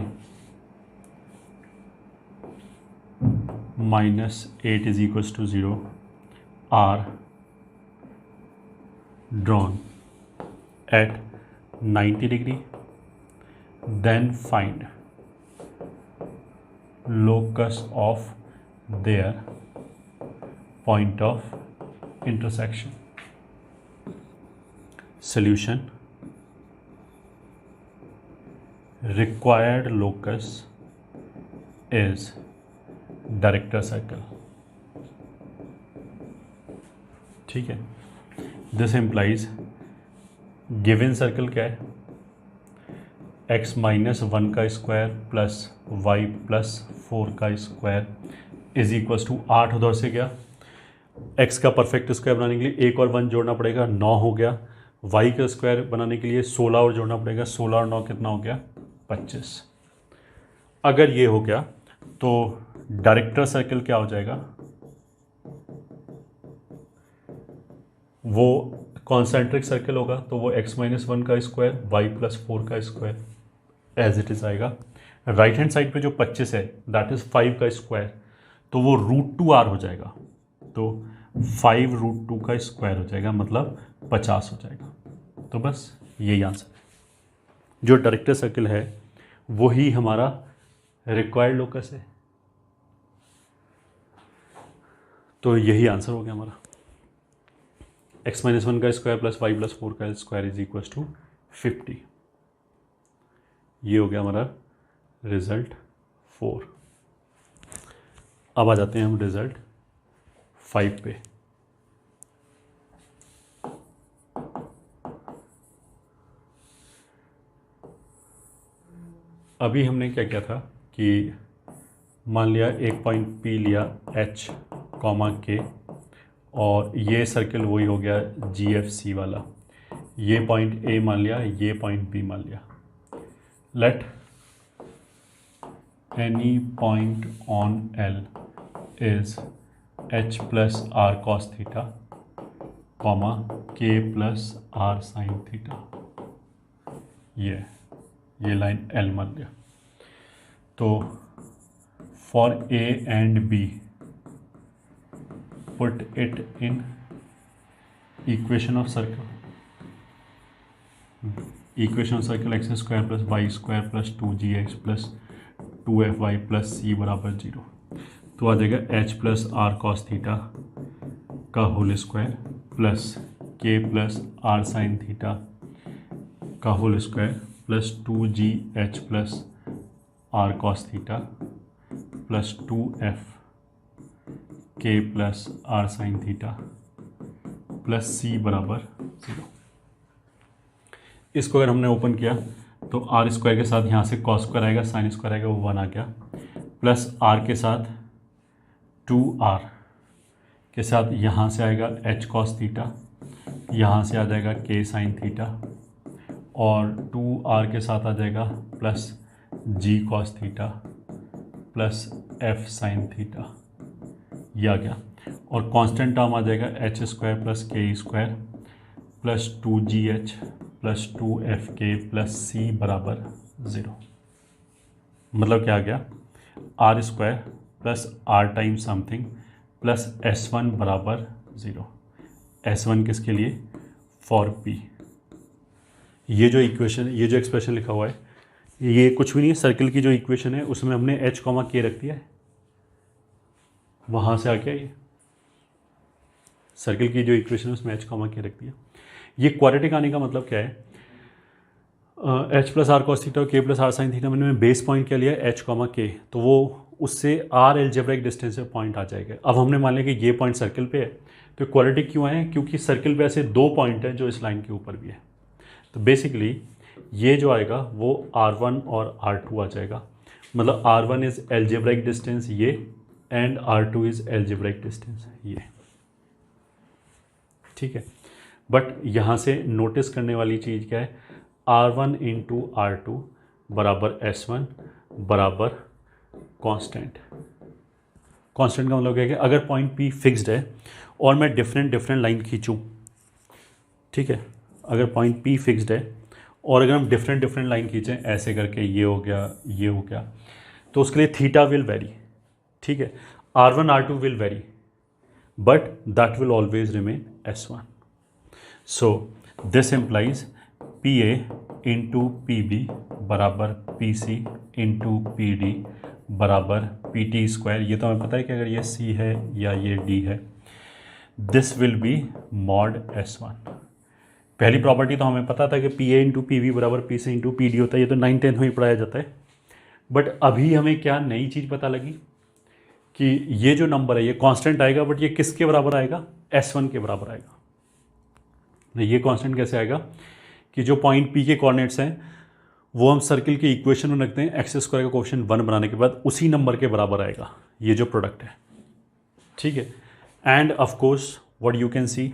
minus 8 is equals to 0 are drawn at 90 degree, then find locus of their point of intersection. Solution, required locus is director circle. ठीक है, this implies given circle क्या है? x minus 1 का square plus Y plus 4 का square is equals to 8 उधर से गया, x का परफेक्ट स्क्वायर बनाने के लिए 1 और 1 जोड़ना पड़ेगा, 9 हो गया, y का स्क्वायर बनाने के लिए 16 और जोड़ना पड़ेगा, 16 और 9 कितना हो गया? 25। अगर ये हो गया तो डायरेक्टर सर्कल क्या हो जाएगा? वो कॉन्सेंट्रिक सर्कल होगा, तो वो x माइनस 1 का स्क्वायर y प्लस 4 का स्क्वायर एज इट इज आएगा। राइट हैंड साइड पे जो 25 है दैट इज 5 का स्क्वायर, तो वो √2r हो जाएगा, तो 5√2 का स्क्वायर हो जाएगा, मतलब 50 हो जाएगा। तो बस यही आंसर है। जो डायरेक्टर सर्कल है वही हमारा रिक्वायर्ड लोकस है, तो यही आंसर हो गया हमारा। x माइनस 1 का स्क्वायर प्लस y प्लस 4 का स्क्वायर इज इक्वल टू 50। ये हो गया हमारा रिजल्ट 4। अब आ जाते हैं हम रिजल्ट 5 पे। अभी हमने क्या किया था कि मान लिया एक पॉइंट P लिया H, K, और ये सर्कल वही हो गया GFC वाला, ये पॉइंट A मान लिया, ये पॉइंट B मान लिया। Let any point on L is H plus R cos theta, K plus R sign theta. ये लाइन L मान लिया। तो for A and B put it in equation of circle x square plus y square plus 2gx plus 2fy plus c बराबर 0। तो आ जाएगा h plus r cos theta का whole square plus k plus r sine theta का whole square plus 2gh plus r cos theta plus 2f k plus r sine theta plus c बराबर 0। इसको अगर हमने ओपन किया तो are square के साथ यहाँ से कॉस स्क्वायर आएगा, साइन स्क्वायर आएगा, वो 1 आ गया, प्लस आर के साथ 2r के साथ यहाँ से आएगा h कॉस थीटा, यहाँ से आ जाएगा k साइन थीटा, और 2r के साथ आ जाएगा plus g cos theta plus f sin theta, ये आ गया। और कांस्टेंट टर्म आ जाएगा h square plus k square plus 2gh plus 2fk plus c बराबर 0। मतलब क्या आ गया, r square plus r time something plus s1 बराबर 0। s1 किसके लिए, फॉर p। ये जो इक्वेशन, ये जो एक्सप्रेशन लिखा हुआ है, ये कुछ भी नहीं है, सर्किल की जो इक्वेशन है उसमें हमने h, k रख दिया है, वहाँ से आ गया ये सर्किल की जो इक्वेशन है उसमें h, k रख दिया। ये क्वाड्रेटिक आने का मतलब क्या है, h plus r cos theta और k plus r sine theta, मैंने बेस पॉइंट क्या लिया h, k, तो वो उससे r एल्जेब्रिक डिस्टेंस पे पॉइंट आ जाएगा। अब हमने मान लिया कि ये पॉइंट सर्किल पे है, तो क्वाड्रेटिक क्यों है, क्योंकि सर्किल पे ऐसे दो पॉइंट हैं जो इस लाइन के ऊपर भी है। तो बेसिकली ये जो आएगा वो r1 और r2 आ जाएगा, मतलब r1 इज एल्जेब्रिक डिस्टेंस ये, and r2 is algebraic distance ये, ठीक है। बट यहाँ से नोटिस करने वाली चीज़ क्या है, r1 इंटू r2 बराबर s1 बराबर कांस्टेंट। कांस्टेंट का मतलब क्या है कि अगर पॉइंट P फिक्स्ड है और मैं डिफरेंट लाइन खींचूँ, ठीक है, अगर पॉइंट P फिक्स्ड है और अगर हम डिफरेंट लाइन खींचें ऐसे करके, ये हो गया, ये हो गया, तो उसके लिए थीटा विल वेरी, ठीक है, r1 r2 will very, but that will always remain s1। So this implies PA into PB बराबर PC इंटू PD बराबर PT स्क्वायर। ये तो हमें पता है कि अगर ये C है या ये D है, this will B mod S1। पहली प्रॉपर्टी तो हमें पता था कि PA इंटू PB बराबर PC इंटू PD होता है, ये तो 9th-10th में ही पढ़ाया जाता है। बट अभी हमें क्या नई चीज़ पता लगी कि ये जो नंबर है ये कांस्टेंट आएगा, बट ये किसके बराबर आएगा, S1 के बराबर आएगा। ये कांस्टेंट कैसे आएगा कि जो पॉइंट P के कोऑर्डिनेट्स हैं वो हम सर्किल के इक्वेशन में रखते हैं, एक्स स्क्वायर का कोएफिशिएंट 1 बनाने के बाद उसी नंबर के बराबर आएगा ये जो प्रोडक्ट है, ठीक है। End of course what you can see,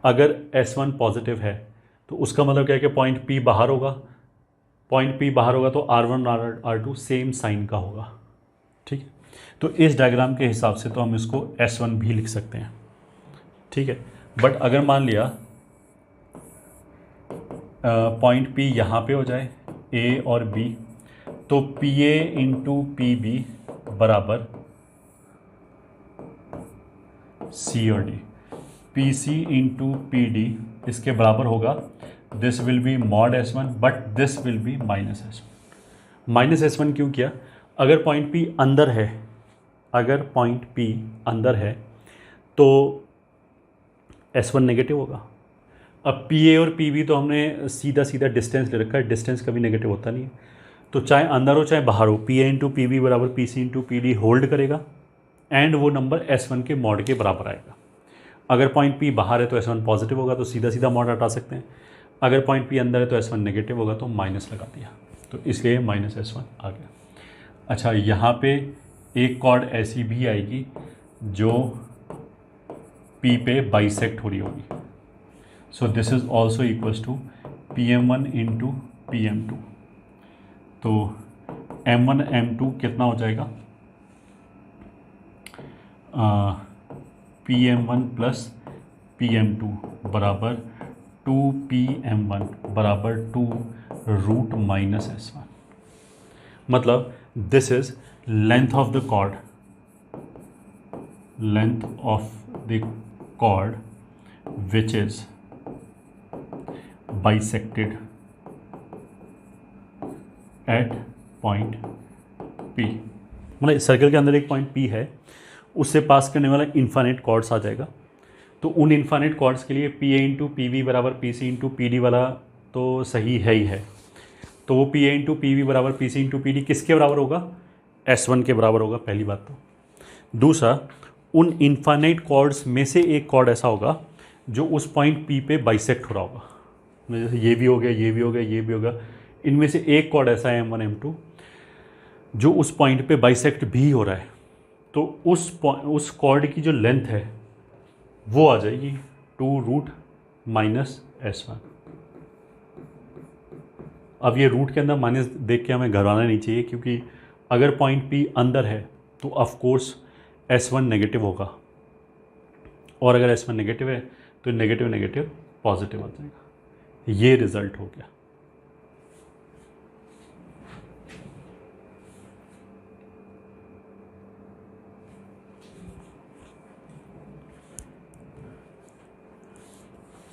अगर S1 पॉजिटिव है तो उसका मतलब क्या है कि पॉइंट P बाहर होगा, पॉइंट P बाहर होगा तो R1 और R2 सेम साइन का होगा, ठीक है। तो इस डायग्राम के हिसाब से तो हम इसको S1 भी लिख सकते हैं, ठीक है। बट अगर मान लिया पॉइंट P यहाँ पे हो जाए A और B, तो PA इंटू PB बराबर C और D, PC इंटू PD इसके बराबर होगा, this will B mod S1 but this will B minus S1। Minus S1 क्यों किया, अगर पॉइंट P अंदर है, अगर पॉइंट P अंदर है तो S1 नेगेटिव होगा। अब PA और PB तो हमने सीधा डिस्टेंस ले रखा है, डिस्टेंस कभी नेगेटिव होता नहीं है, तो चाहे अंदर हो चाहे बाहर हो, PA इंटू PB बराबर PC इंटू PD होल्ड करेगा एंड वो नंबर S1 के मॉड के बराबर आएगा। अगर पॉइंट P बाहर है तो S1 पॉजिटिव होगा, तो सीधा मॉड हटा सकते हैं। अगर पॉइंट P अंदर है तो S1 नेगेटिव होगा, तो माइनस लगा दिया, तो इसलिए माइनस S1 आ गया। अच्छा, यहाँ पे एक कॉर्ड ऐसी भी आएगी जो P पे बाइसेक्ट हो रही होगी, so this is also equals to PM1 into PM2। तो M1 M2 कितना हो जाएगा, PM1 प्लस PM2 बराबर 2PM1 बराबर 2 रूट माइनस S1। मतलब this is length of the chord, length of the chord which is bisected at point P। मतलब circle के अंदर एक पॉइंट P है, उससे पास करने वाला इन्फाइनाइट कॉर्ड्स आ जाएगा, तो उन इन्फाइनाइट कॉर्ड्स के लिए PA इंटू PB बराबर PC इंटू PD वाला तो सही है ही है, तो वो PA इंटू PB बराबर PC इंटू PD किसके बराबर होगा, S1 के बराबर होगा, पहली बात तो। दूसरा, उन इन्फाइनाइट कॉर्ड्स में से एक कॉर्ड ऐसा होगा जो उस पॉइंट P पे बाइसेक्ट हो रहा होगा, जैसे ये भी हो गया, ये भी हो गया, ये भी होगा, इनमें से एक कॉर्ड ऐसा है M1 M2 जो उस पॉइंट पे बाइसेक्ट भी हो रहा है, तो उस कॉर्ड की जो लेंथ है वो आ जाएगी 2 रूट माइनस S1। अब ये रूट के अंदर माइनस देख के हमें घबराना नहीं चाहिए, क्योंकि अगर पॉइंट P अंदर है तो ऑफ कोर्स S1 नेगेटिव होगा, और अगर S1 नेगेटिव है तो नेगेटिव नेगेटिव पॉजिटिव आ जाएगा। ये रिजल्ट हो गया।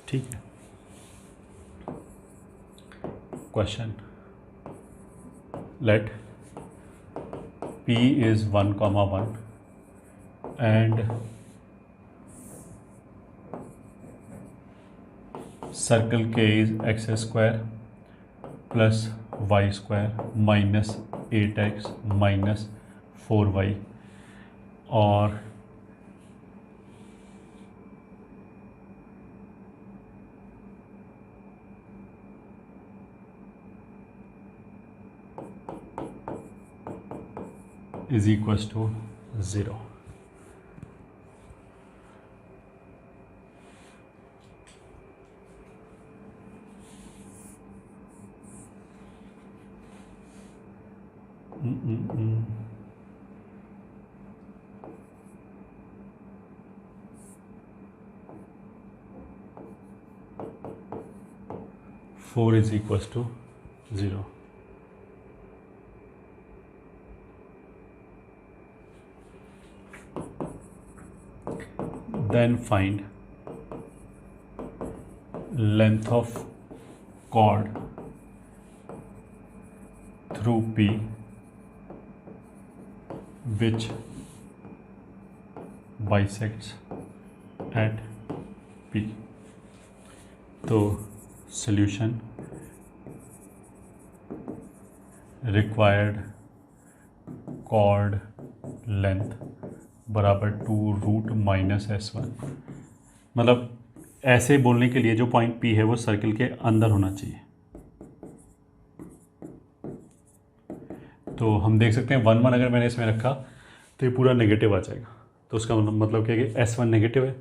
ठीक है। Question, let P is 1, and circle K is x square plus y square minus 8x minus 4y, और is equals to 0. Four is equals to 0. Then find length of chord through P which bisects at P. तो solution, required chord length बराबर 2√-S1। मतलब ऐसे बोलने के लिए जो point P है वो सर्किल के अंदर होना चाहिए। तो हम देख सकते हैं 1 1 अगर मैंने इसमें रखा तो ये पूरा नेगेटिव आ जाएगा। तो उसका मतलब क्या है कि S1 नेगेटिव है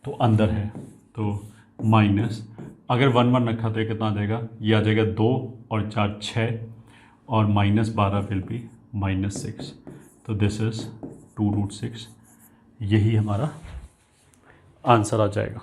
तो अंदर है, तो माइनस, अगर 1 1 रखा तो ये कितना आ जाएगा, ये आ जाएगा 2 और 4 6, और -12 विल बी -6। तो दिस इज़ 2√6। यही हमारा आंसर आ जाएगा।